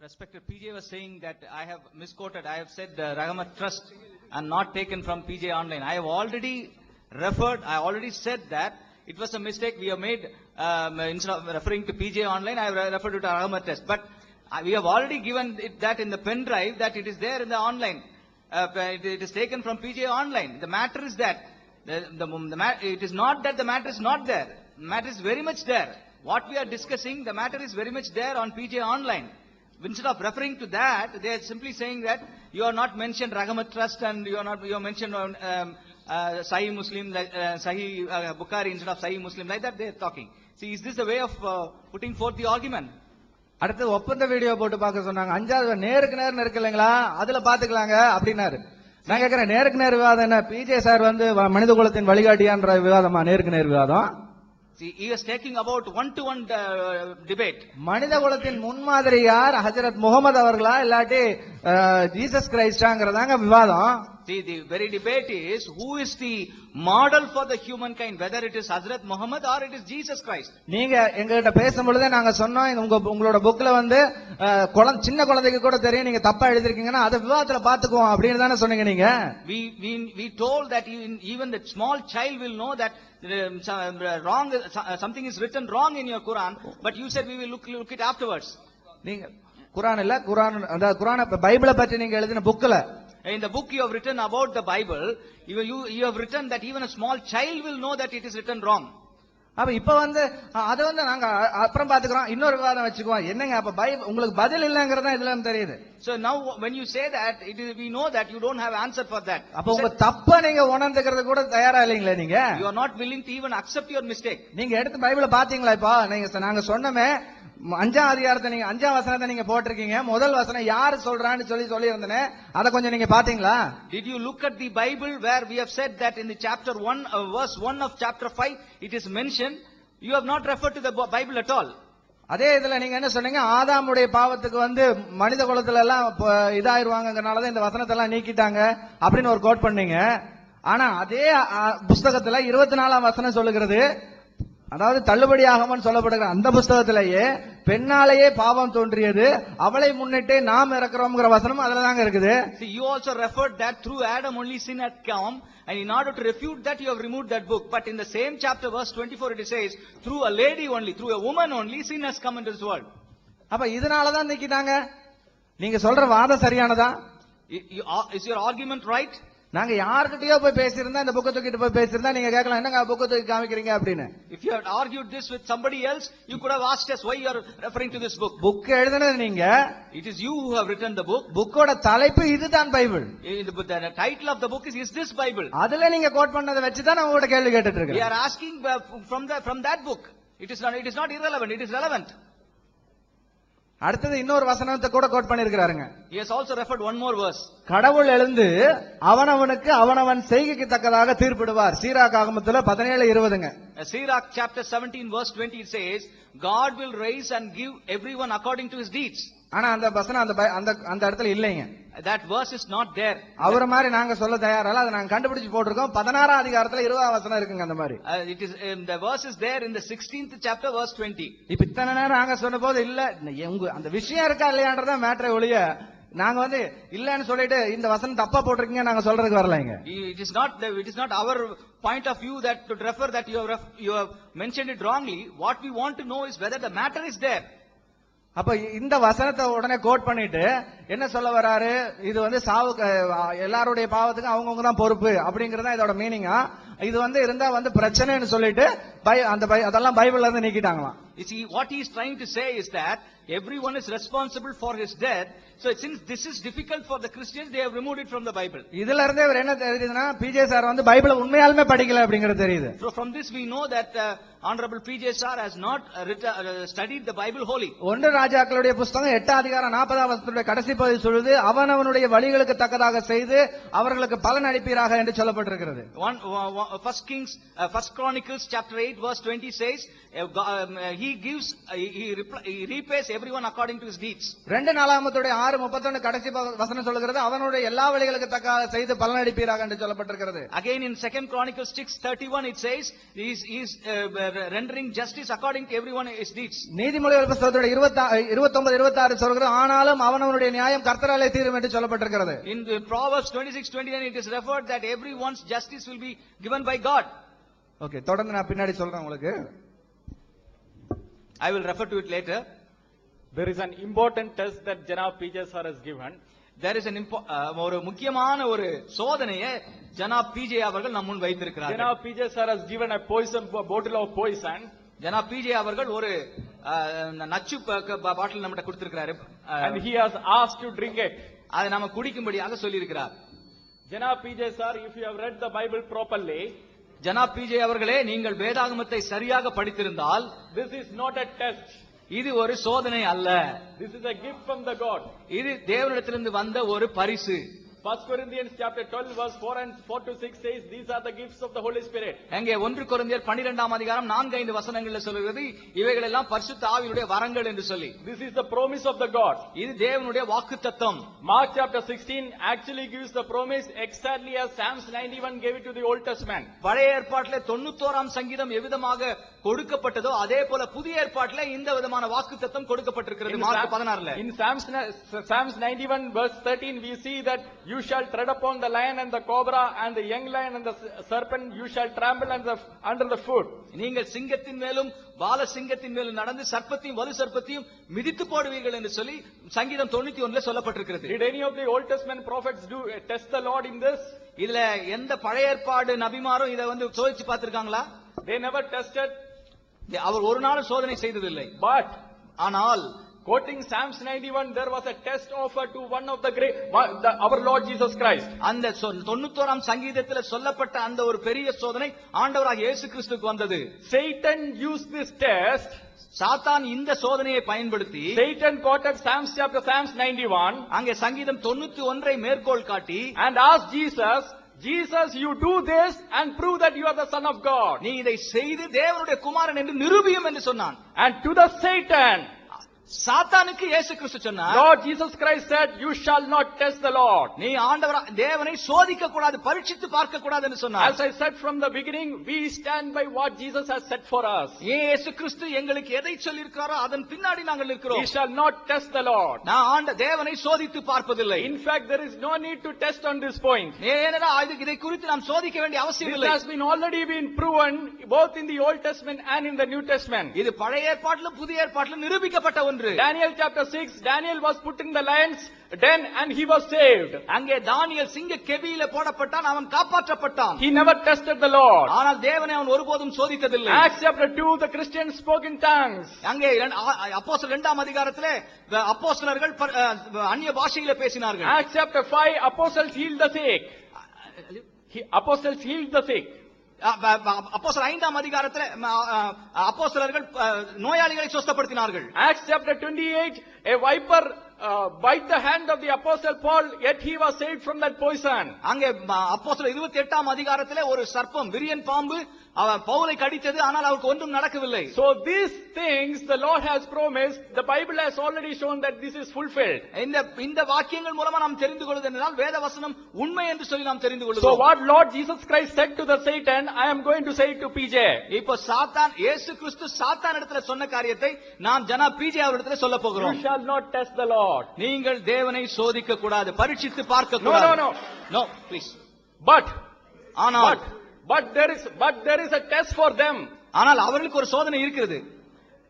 respected PJ was saying that I have misquoted. I have said Ragamat Trust and not taken from PJ Online. I have already referred, I already said that it was a mistake we have made. Instead of referring to PJ Online, I have referred to Ragamat Trust. But we have already given it that in the pen drive that it is there in the online. It is taken from PJ Online. The matter is that it is not that the matter is not there. The matter is very much there. What we are discussing, the matter is very much there on PJ Online. Instead of referring to that, they are simply saying that you are not mentioned Ragamat Trust and you are mentioned Sahih Muslim, Sahih Bukhari instead of Sahih Muslim. Like that they are talking. See, is this the way of putting forth the argument? அடுத்து ஒப்பந்த video போட்டு பார்க்க சொன்னாங்க. 5வது நேருக்கு நேர்னு இருக்கு இல்லைங்களா, அதுல பாத்துக்கலாங்க அப்படின்னாரு. நான் கேட்கிறேன், நேருக்கு நேர் விவாதம் என்ன? பிஜே சார் வந்து மனித குலத்தின் வழிகாட்டியான்ற விவாதமா நேருக்கு நேர் விவாதம்? See, he is talking about one-to-one debate. மனித குலத்தின் முன்மாதிரி யார்? ஹஜரத் முகமது அவர்களா இல்லாட்டி ஜீசஸ் கிரைஸ்டாங்கிறதாங்க விவாதம். See, the very debate is who is the model for the humankind, whether it is Hazrat Muhammad or it is Jesus Christ. நீங்க எங்ககிட்ட பேசும்பொழுதே நாங்க சொன்னோம், உங்களோட புக்ல வந்து சின்ன குழந்தைக்கு கூட தெரியும் நீங்க தப்பா எழுதிருக்கீங்கன்னா அதை விவாதத்துல பாத்துக்குவோம் அப்படின்னு தானே சொன்னீங்க நீங்க. We told that even the small child will know that wrong, something is written wrong in your Quran, but you said we will look it afterwards. நீங்க குர்ஆன் இல்ல, அந்த குர்ஆனை பைபிளை பற்றி நீங்க எழுதின புக்ல, in the book you have written about the Bible, you have written that even a small child will know that it is written wrong. அப்ப இப்ப வந்து அத வந்து நாங்க அப்புறம் பாத்துக்கிறோம், இன்னொரு விவாதம் வச்சுக்குவோம். என்னங்க அப்ப உங்களுக்கு பதில் இல்லங்கறத இதுல தெரியுது. So now when you say that, we know that you don't have answer for that. அப்ப உங்க தப்ப நீங்க உணர்ந்துக்கிறது கூட தயாரா இல்லீங்களே நீங்க. You are not willing to even accept your mistake. நீங்க எடுத்து பைபிளை பாத்தீங்களா? இப்ப நாங்க சொன்னமே 5ஆம் அதிகாரத்தை நீங்க 5ஆம் வசனத்தை நீங்க போட்டிருக்கீங்க. முதல் வசனம் யார் சொல்றான்னு சொல்லி இருந்தனே, அத கொஞ்சம் நீங்க பாத்தீங்களா? Did you look at the Bible where we have said that in the chapter 1 verse 1 of chapter 5 it is mentioned? You have not referred to the Bible at all. அதே இதுல நீங்க என்ன சொன்னீங்க? ஆதாமுடைய பாவத்துக்கு வந்து மனித குலத்துல எல்லாம் இதாயிருவாங்கங்கறனால தான் இந்த வசனத்தை எல்லாம் நீக்கிட்டாங்க அப்படின்னு ஒரு கோட் பண்ணீங்க. ஆனா அதே புத்தகத்துல 24ஆம் வசனம் சொல்லுகிறது, அதாவது தள்ளுபடியாகமன்னு சொல்லப்படுகிற அந்த புத்தகத்திலேயே பெண்ணாலேயே பாவம் தோன்றியது, அவளை முன்னிட்டு நாம் இறக்குறோம்ங்கிற வசனம் அதுல தாங்க இருக்குது. See, you also referred that through Adam only sin had come, and in order to refute that you have removed that book. But in the same chapter verse 24 it says through a lady only, through a woman only sin has come into this world. அப்ப இதனால தான் நீக்கிட்டாங்க. நீங்க சொல்ற வாதம் சரியானதா? Is your argument right? நாங்க யார்கிட்டயோ போய் பேசியிருந்தா, இந்த புக்கை தூக்கிட்டு போய் பேசியிருந்தா நீங்க கேட்கலாம், என்னங்க புக்கை தூக்கி காமிக்கிறீங்க அப்படின்னு. If you had argued this with somebody else, you could have asked us why you are referring to this book. Book எழுதுனது நீங்க. It is you who have written the book. புக்கோட தலைப்பு இதுதான் Bible. The title of the book is this Bible? அதுல நீங்க code பண்ணதை வச்சு தான் நான் உங்ககிட்ட கேள்வி கேட்டுட்டு இருக்கேன். We are asking from that book. It is not irrelevant, it is relevant. அடுத்தது இன்னொரு வசனத்தை கூட code பண்ணிருக்காருங்க. He has also referred one more verse. கடவுள் எழுந்து அவனவனுக்கு அவனவன் செய்கைக்கு தக்கதாக தீர்ப்பிடுவார். Sirach ஆகமத்துல 17:20ங்க. Sirach chapter 17 verse 20 it says, God will raise and give everyone according to his deeds. ஆனா அந்த வசனம் அந்த இடத்துல இல்லைங்க. That verse is not there. அவர மாதிரி நாங்க சொல்ல தயாரல்ல, அதை நாங்க கண்டுபிடிச்சு போட்டுருக்கோம். 16ஆம் அதிகாரத்துல 20ஆம் வசனம் இருக்குங்க அந்த மாதிரி. It is the verse is there in the 16th chapter verse 20. இப்ப இத்தனை நேரம் நாங்க சொன்ன போது இல்ல, அந்த விஷயம் இருக்கா இல்லையான்றத மேட்டரை ஒழிய நாங்க வந்து இல்லன்னு சொல்லிட்டு இந்த வசனம் தப்பா போட்டிருக்கீங்க நாங்க சொல்றதுக்கு வரலைங்க. It is not our point of view that to refer that you have mentioned it wrongly. What we want to know is whether the matter is there. அப்ப இந்த வசனத்தை உடனே கோட் பண்ணிட்டு என்ன சொல்ல வராரு, இது வந்து சாவுக்கு எல்லாருடைய பாவத்துக்கும் அவங்கவுங்க தான் பொறுப்பு அப்படிங்கறத இதோட மீனிங்கா. இது வந்து இருந்தா வந்து பிரச்சனைன்னு சொல்லிட்டு அதெல்லாம் பைபிள்ல இருந்து நீக்கிட்டாங்களாம். You see, what he is trying to say is that everyone is responsible for his death. So since this is difficult for the Christians, they have removed it from the Bible. இதுல இருந்தே இவர் என்ன தெரியுதுன்னா, PJ sir வந்து பைபிளை உண்மையாலுமே படிக்கல அப்படிங்கிறது தெரியுது. So from this we know that Honorable PJ sir has not studied the Bible wholly. ஒன்று ராஜாக்களுடைய புத்தகம் 8ஆம் அதிகாரம் 40ஆம் வசனத்துடைய கடைசி பகுதி சொல்லுது, அவனவனுடைய வழிகளுக்கு தக்கதாக செய்து அவர்களுக்கு பலன் அளிப்பீராக என்று சொல்லப்பட்டிருக்கிறது. First Chronicles chapter 8 verse 20 says, he repays everyone according to his deeds. 2 நாளாகமத்துடைய 6:31 கடைசி வசனம் சொல்லுகிறது, அவனுடைய எல்லா வழிகளுக்கு தக்கதாக செய்து பலன் அளிப்பீராக என்று சொல்லப்பட்டிருக்கிறது. Again in 2 Chronicles 6:31 it says, he is rendering justice according to everyone his deeds. நீதிமொழிகள் புத்தகத்துடைய 29:26 சொல்கிறது, ஆனாலும் அவனவனுடைய நியாயம் கர்த்தராலே தீரும் என்று சொல்லப்பட்டிருக்கிறது. In Proverbs 26:29 it is referred that everyone's justice will be given by God. Okay, தொடர்ந்து நான் பின்னாடி சொல்றேன் உங்களுக்கு. I will refer to it later. There is an important test that Janab PJ sir has given. There is an ஒரு முக்கியமான ஒரு சோதனையை ஜனாப் PJ அவர்கள் நம் முன் வைத்திருக்கிறார்கள். Janab PJ sir has given a bottle of poison. Janab PJ அவர்கள் ஒரு நச்சு பாட்டில் நம்மகிட்ட கொடுத்திருக்கிறாரு. And he has asked to drink it. அதை நாம குடிக்கும்படியாக சொல்லி இருக்கிறார். Janab PJ sir, if you have read the Bible properly, Janab PJ அவர்களே, நீங்கள் வேதாகமத்தை சரியாக படித்திருந்தால், this is not a test. இது ஒரு சோதனை அல்ல. This is a gift from the God. இது தேவனிடத்திலிருந்து வந்த ஒரு பரிசு. 1 Corinthians chapter 12 verse 4 to 6 says, these are the gifts of the Holy Spirit. அங்கே 1 கொரிந்தியர் 12ஆம் அதிகாரம் 4-5 வசனங்களில் சொல்கிறது, இவைகள் எல்லாம் பரிசுத்த ஆவியுடைய வரங்கள் என்று சொல்லி. This is the promise of the God. இது தேவனுடைய வாக்குத்தத்தம். Mark chapter 16 actually gives the promise exactly as Psalms 91 gave it to the Old Testament. பழைய ஏற்பாட்டிலே 91ஆம் சங்கீதம் எவ்விதமாக கொடுக்கப்பட்டதோ அதே போல புதிய ஏற்பாட்டிலே இந்த விதமான வாக்குத்தத்தம் கொடுக்கப்பட்டிருக்கிறது. Mark 16ல. In Psalms 91 verse 13 we see that you shall tread upon the lion and the cobra and the young lion and the serpent you shall trample under the foot. நீங்கள் சிங்கத்தின் மேலும் பால சிங்கத்தின் மேலும் நடந்து சர்ப்பத்தையும் வலு சர்ப்பத்தையும் மிதித்து போடுவீர்கள் என்று சொல்லி சங்கீதம் 91ல சொல்லப்பட்டிருக்கிறது. Did any of the Old Testament prophets test the Lord in this? இதுல எந்த பழைய ஏற்பாடு நபிமாரும் இதை வந்து சோதிச்சு பார்த்திருக்காங்களா? They never tested. அவர் ஒரு நாள் சோதனை செய்ததில்லை. But ஆனால் quoting Psalms 91, there was a test offered to one of the great, our Lord Jesus Christ. அந்த 91ஆம் சங்கீதத்தில் சொல்லப்பட்ட அந்த ஒரு பெரிய சோதனை ஆண்டவராகிய இயேசு கிறிஸ்துவுக்கு வந்தது. Satan used this test. சாத்தான் இந்த சோதனையை பயன்படுத்தி Satan quoted Psalms 91. அங்கே சங்கீதம் 91ஐ மேற்கோள் காட்டி and asked Jesus, you do this and prove that you are the Son of God. நீ இதை செய்து தேவனுடைய குமாரன் என்று நிரூபியும் என்று சொன்னான். And to the Satan, சாத்தானுக்கு இயேசு கிறிஸ்து சொன்னார், Lord Jesus Christ said, you shall not test the Lord. நீ ஆண்டவர் தேவனை சோதிக்க கூடாது, பரீட்சித்து பார்க்க கூடாது என்று சொன்னார். As I said from the beginning, we stand by what Jesus has said for us. இயேசு கிறிஸ்து எங்களுக்கு எதை சொல்லி இருக்கிறாரோ அதன் பின்னாடி நாங்கள் இருக்கிறோம். We shall not test the Lord. நான் தேவனை சோதித்து பார்ப்பதில்லை. In fact, there is no need to test on this point. ஏனென்றால் இதை குறித்து நாம் சோதிக்க வேண்டிய அவசியம் இல்லை. This has been already been proven both in the Old Testament and in the New Testament. இது பழைய ஏற்பாட்டிலும் புதிய ஏற்பாட்டிலும் நிரூபிக்கப்பட்ட ஒன்று. Daniel chapter 6, Daniel was put in the lion's den and he was saved. அங்கே தானியேல் சிங்க கெபியிலே போடப்பட்டான், அவன் காப்பாற்றப்பட்டான். He never tested the Lord. ஆனால் தேவனை அவன் ஒருபோதும் சோதித்ததில்லை. Acts chapter 2, the Christians spoke in tongues. அங்கே அப்போஸ்தலர் 2ஆம் அதிகாரத்திலே அப்போஸ்தலர்கள் அந்நிய பாஷையிலே பேசினார்கள். Acts chapter 5, apostles healed the sick. Apostles healed the sick. அப்போஸ்தலர் 5ஆம் அதிகாரத்திலே அப்போஸ்தலர்கள் நோயாளிகளை சுஸ்தப்படுத்தினார்கள். Acts chapter 28, a viper bite the hand of the apostle Paul, yet he was saved from that poison. அங்கே அப்போஸ்தலர் 28ஆம் அதிகாரத்திலே ஒரு சர்ப்பம் விரியன் பாம்பு பவுலை கடித்தது, ஆனால் அவருக்கு ஒன்றும் நடக்கவில்லை. So these things the Lord has promised, the Bible has already shown that this is fulfilled. இந்த வாக்கியங்கள் மூலமா நாம் தெரிந்து கொள்வது என்றால் வேத வசனம் உண்மை என்று சொல்லி நாம் தெரிந்து கொள்கிறோம். So what Lord Jesus Christ said to the Satan, I am going to say it to PJ. இப்போ சாத்தான் இயேசு கிறிஸ்து சாத்தான் இடத்துல சொன்ன காரியத்தை நாம் ஜனா PJ அவரிடத்துல சொல்ல போகிறோம். You shall not test the Lord. God. நீங்கள் தேவனை சோதிக்க கூடாது, பரீட்சித்து பார்க்க No, கூடாது. no, no. No please. But ஆனால் there is a test for them. ஆனால் அவர்களுக்கு ஒரு சோதனை இருக்கிறது.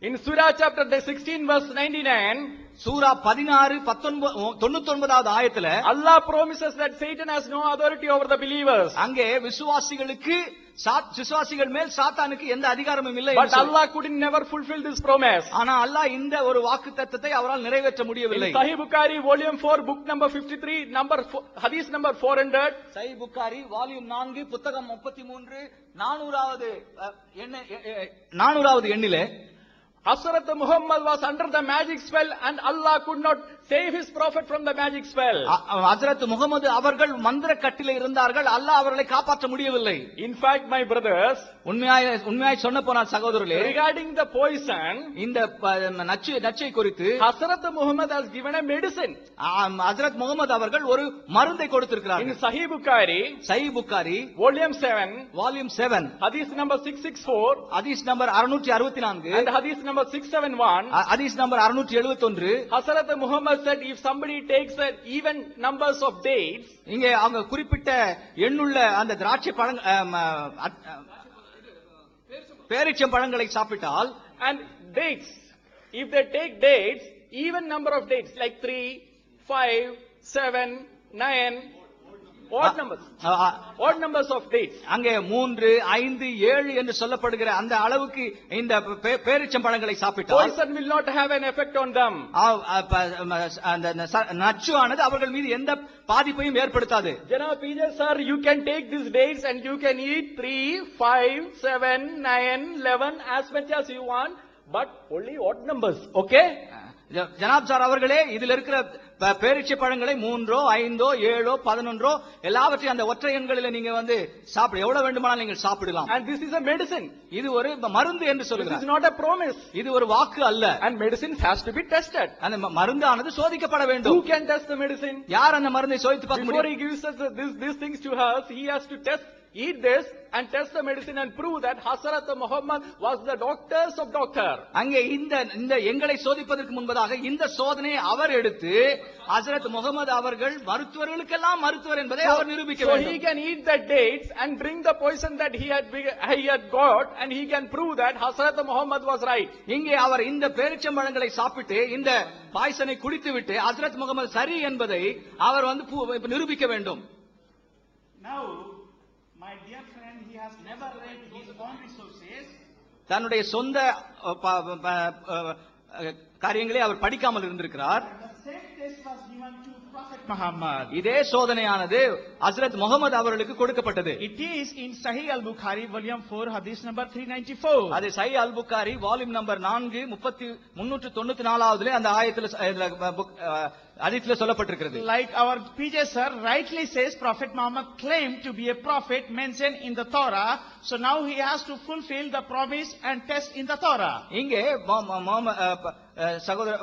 In Surah chapter 16 verse 99, சூரா 16:99வது ஆயத்துல Allah promises that Satan has no authority over the believers. அங்கே விசுவாசிகள் மேல் சாத்தானுக்கு எந்த அதிகாரமும் இல்லை. But Allah couldn't never fulfill this promise. ஆனா அல்லாஹ் இந்த ஒரு வாக்குத்தத்தத்தை அவரால் நிறைவேற்ற முடியவில்லை. In Sahih Bukhari volume 4 book number 53 hadith number 400, சஹீஹ் புகாரி வால்யூம் 4 புத்தகம் 33 400வது எண்ணிலே Hazrat Muhammad was under the magic spell and Allah could not save his prophet from the magic spell. ஹஜ்ரத் முகமது அவர்கள் மந்திர கட்டிலே இருந்தார்கள், அல்லாஹ் அவர்களை காப்பாற்ற முடியவில்லை. In fact, my brothers, உண்மையாய் சொன்ன போனால் சகோதரர்களே, regarding the poison, இந்த நச்சை குறித்து Hazrat Muhammad has given a medicine. ஹஜ்ரத் முகமது அவர்கள் ஒரு மருந்தை கொடுத்திருக்கிறார்கள். In Sahih Bukhari, Sahih Bukhari volume 7, volume 7 hadith number 664, ஹதீஸ் நம்பர் 664 and hadith number 671, ஹதீஸ் number 671, Hazrat Muhammad said if somebody takes the even numbers of dates, இங்கே அவங்க குறிப்பிட்ட எண்ணுள்ள அந்த திராட்சை பேரீச்சம் பழங்களை சாப்பிட்டால், and dates, if they take dates, even number of dates like 3, 5, 7, 9, odd numbers of dates. அங்கே 3, 5, 7 என்று சொல்லப்படுகிற அந்த அளவுக்கு இந்த பேரீச்சம் பழங்களை சாப்பிட்டால் Poison will not have an effect on them. அந்த நச்சு ஆனது அவர்கள் மீது எந்த பாதிப்பையும் ஏற்படுத்தாது. Janab PJ sir, you can take these dates and you can eat 3, 5, 7, 9, 11 as much as you want, but only odd numbers, okay? Janab sir அவர்களே, இதில் இருக்கிற பேரீச்சை பழங்களை 3, 5, 7, 11 எல்லாவற்றையும் அந்த ஒற்றை எண்களில் நீங்க சாப்பிட எவ்வளவு வேண்டுமானாலும் நீங்கள் சாப்பிடலாம். And this is a medicine. இது ஒரு மருந்து என்று This சொல்லுகிறார். is not a promise. இது ஒரு வாக்கு அல்ல. And medicine has to be tested. அந்த மருந்தானது சோதிக்கப்பட வேண்டும். Who can test the medicine? யார் அந்த மருந்தை சோதித்து பார்க்க Before முடியும்? he gives us these things to us, he has to eat this and test the medicine and prove that Hazrat Muhammad was the doctors of doctor. அங்கே இந்த எங்களை சோதிப்பதற்கு முன்பதாக இந்த சோதனையை அவர் எடுத்து ஹஜ்ரத் முகமது அவர்கள் மருத்துவர்களுக்கெல்லாம் மருத்துவர் என்பதை அவர் நிரூபிக்க So வேண்டும். he can eat the dates and drink the poison that he had got, and he can prove that Hazrat Muhammad was right. இங்கே அவர் இந்த பேரிச்சம்பழங்களை சாப்பிட்டு இந்த பாய்சனை குடித்துவிட்டு ஹஜ்ரத் முகமது சரி என்பதை அவர் நிரூபிக்க வேண்டும். Now, my dear friend, he has never read his own resources. தன்னுடைய சொந்த காரியங்களை அவர் படிக்காமல் இருந்திருக்கிறார். The same test was given to Prophet Muhammad. இதே சோதனையானது ஹஜ்ரத் முகமது அவர்களுக்கு கொடுக்கப்பட்டது. It is in Sahih al-Bukhari volume 4 hadith number 394. அது சஹீஹ் அல்-புகாரி வால்யூம் நம்பர் 4 394வது அந்த ஆயத்துல ஹதீஸ்ல சொல்லப்பட்டிருக்கிறது. Like our PJ sir rightly says, Prophet Muhammad claimed to be a prophet mentioned in the Torah, so now he has to fulfill the promise and test in the Torah. இங்கே சகோதர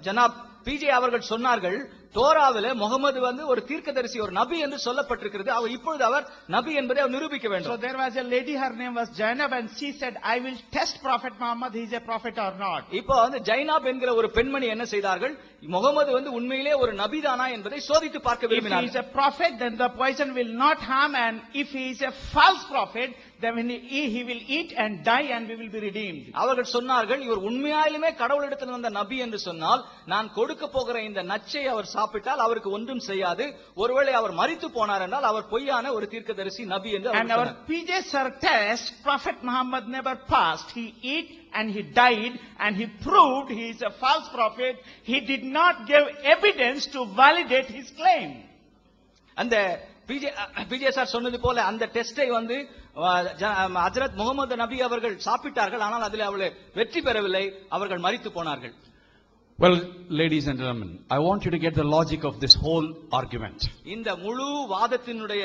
ஜனாப் PJ அவர்கள் சொன்னார்கள், தோராவில முகமது ஒரு தீர்க்கதரிசி, ஒரு நபி என்று சொல்லப்பட்டிருக்கிறது. இப்பொழுது அவர் நபி என்பதை அவர் நிரூபிக்க வேண்டும். So there was a lady, her name was Jainab, and she said, I will test Prophet Muhammad, he is a prophet or not. இப்போ ஜைனாப் என்கிற ஒரு பெண்மணி என்ன செய்தார்கள், முகமது உண்மையிலே ஒரு நபிதானா என்பதை சோதித்து பார்க்க If he விரும்பினார்கள். is a prophet, then the poison will not harm, and if he is a false prophet, then when he will eat and die and we will be redeemed. அவர்கள் சொன்னார்கள், இவர் உண்மையாலுமே கடவுளிடத்தில் வந்த நபி என்று சொன்னால் நான் கொடுக்க போகிற இந்த நச்சை அவர் சாப்பிட்டால் அவருக்கு ஒன்றும் செய்யாது. ஒருவேளை அவர் மரித்து போனார் என்றால் அவர் பொய்யான ஒரு தீர்க்கதரிசி நபி என்று. And our PJ sir test, Prophet Muhammad never passed. He ate and he died and he proved he is a false prophet. He did not give evidence to validate his claim. அந்த PJ sir சொன்னது போல அந்த டெஸ்டை ஹஜ்ரத் முகமது நபி அவர்கள் சாப்பிட்டார்கள், ஆனால் அதில் அவர்கள் வெற்றி பெறவில்லை, அவர்கள் மரித்து போனார்கள். Well, ladies and gentlemen, I want you to get the logic of this whole argument. இந்த முழு வாதத்தினுடைய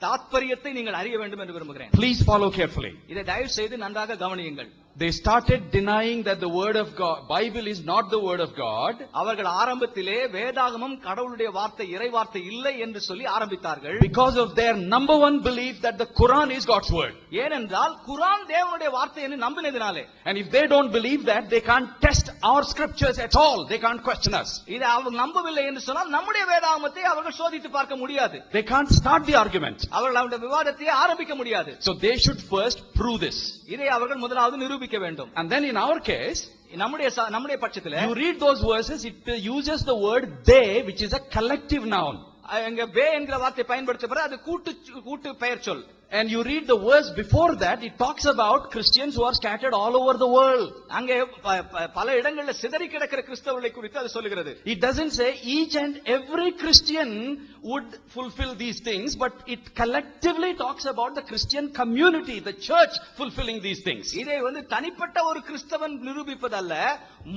தாத்பரியத்தை நீங்கள் அறிய வேண்டும் என்று விரும்புகிறேன். Please follow carefully. இதை தயவு செய்து நன்றாக கவனியுங்கள். they started denying that the word of God, Bible is not the word of God. அவர்கள் ஆரம்பத்திலே வேதாகமம் கடவுளுடைய வார்த்தை இறை வார்த்தை இல்லை என்று சொல்லி ஆரம்பித்தார்கள். Because of their number one belief that the Quran is God's word. ஏனென்றால் குர்ஆன் தேவனுடைய வார்த்தை என்று நம்பினதினாலே. And if they don't believe that, they can't test our scriptures at all. They can't question us. இதை அவங்க நம்பவில்லை என்று சொன்னால் நம்முடைய வேதாகமத்தை அவர்கள் சோதித்து பார்க்க முடியாது. They can't start the argument. அவர்கள் அந்த விவாதத்தை ஆரம்பிக்க முடியாது. So they should first prove this. இதை அவர்கள் முதலாவது நிரூபிக்க வேண்டும். And then in our case, நம்முடைய பட்சத்திலே you read those verses, it uses the word they, which is a collective noun. அங்க வே என்கிற வார்த்தை பயன்படுத்தப்படுறது, அது கூட்டு பெயர் சொல். And you read the verse before that, it talks about Christians who are scattered all over the world. அங்கே பல இடங்களில் சிதறி கிடக்கிற கிறிஸ்தவர்களை குறித்து அது சொல்லுகிறது. It doesn't say each and every Christian would fulfill these things, but it collectively talks about the Christian community, the church fulfilling these things. இதை தனிப்பட்ட ஒரு கிறிஸ்தவன் நிரூபிப்பதல்ல,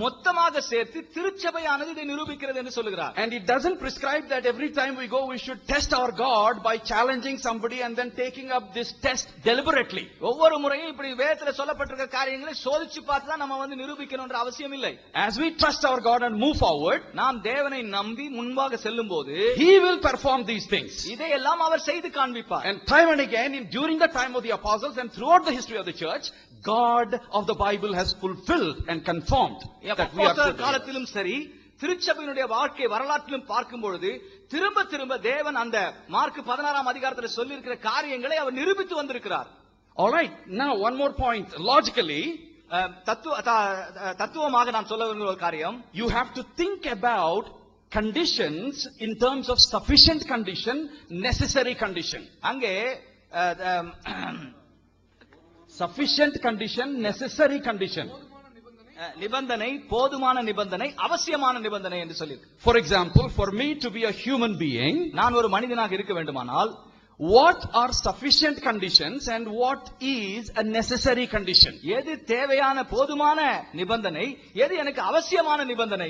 மொத்தமாக சேர்த்து திருச்சபையானது இதை நிரூபிக்கிறது என்று சொல்லுகிறார். And it doesn't prescribe that every time we go we should test our God by challenging somebody and then taking up this test deliberately. ஒவ்வொரு முறையும் இப்படி வேதத்துல சொல்லப்பட்டிருக்கிற காரியங்களை சோதிச்சு பார்த்து தான் நம்ம நிரூபிக்கணும்ன்ற அவசியம் இல்லை. As we trust our God and move forward, நாம் தேவனை நம்பி முன்பாக செல்லும்போது He will perform these things. இதையெல்லாம் அவர் செய்து காண்பிப்பார். And time and again, during the time of the apostles and throughout the history of the church, God of the Bible has fulfilled and confirmed that we are காலத்திலும் சரி, திருச்சபையினுடைய வாழ்க்கை வரலாற்றிலும் பார்க்கும் பொழுது திரும்ப திரும்ப தேவன் அந்த மார்க் 16ஆம் அதிகாரத்தில் சொல்லி இருக்கிற காரியங்களை அவர் நிரூபித்து வந்திருக்கிறார். All right, now one more point. Logically, தத்துவமாக நான் சொல்ல விரும்புகிற ஒரு காரியம், you have to think about conditions in terms of sufficient condition, necessary condition. அங்கே sufficient condition, necessary condition. நிபந்தனை, போதுமான நிபந்தனை, அவசியமான நிபந்தனை என்று சொல்லி. For example, for me to be a human being, நான் ஒரு மனிதனாக இருக்க வேண்டுமானால், what are sufficient conditions and what is a necessary condition? எது தேவையான போதுமான நிபந்தனை, எது எனக்கு அவசியமான நிபந்தனை?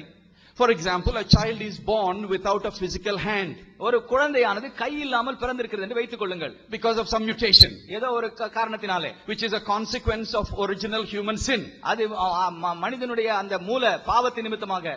For example, a child is born without a physical hand. ஒரு குழந்தையானது கை இல்லாமல் பிறந்திருக்கிறது என்று வைத்துக் கொள்ளுங்கள். Because of some mutation. ஏதோ ஒரு காரணத்தினாலே. Which is a consequence of original human sin. அது மனிதனுடைய அந்த மூல பாவத்தின் நிமித்தமாக.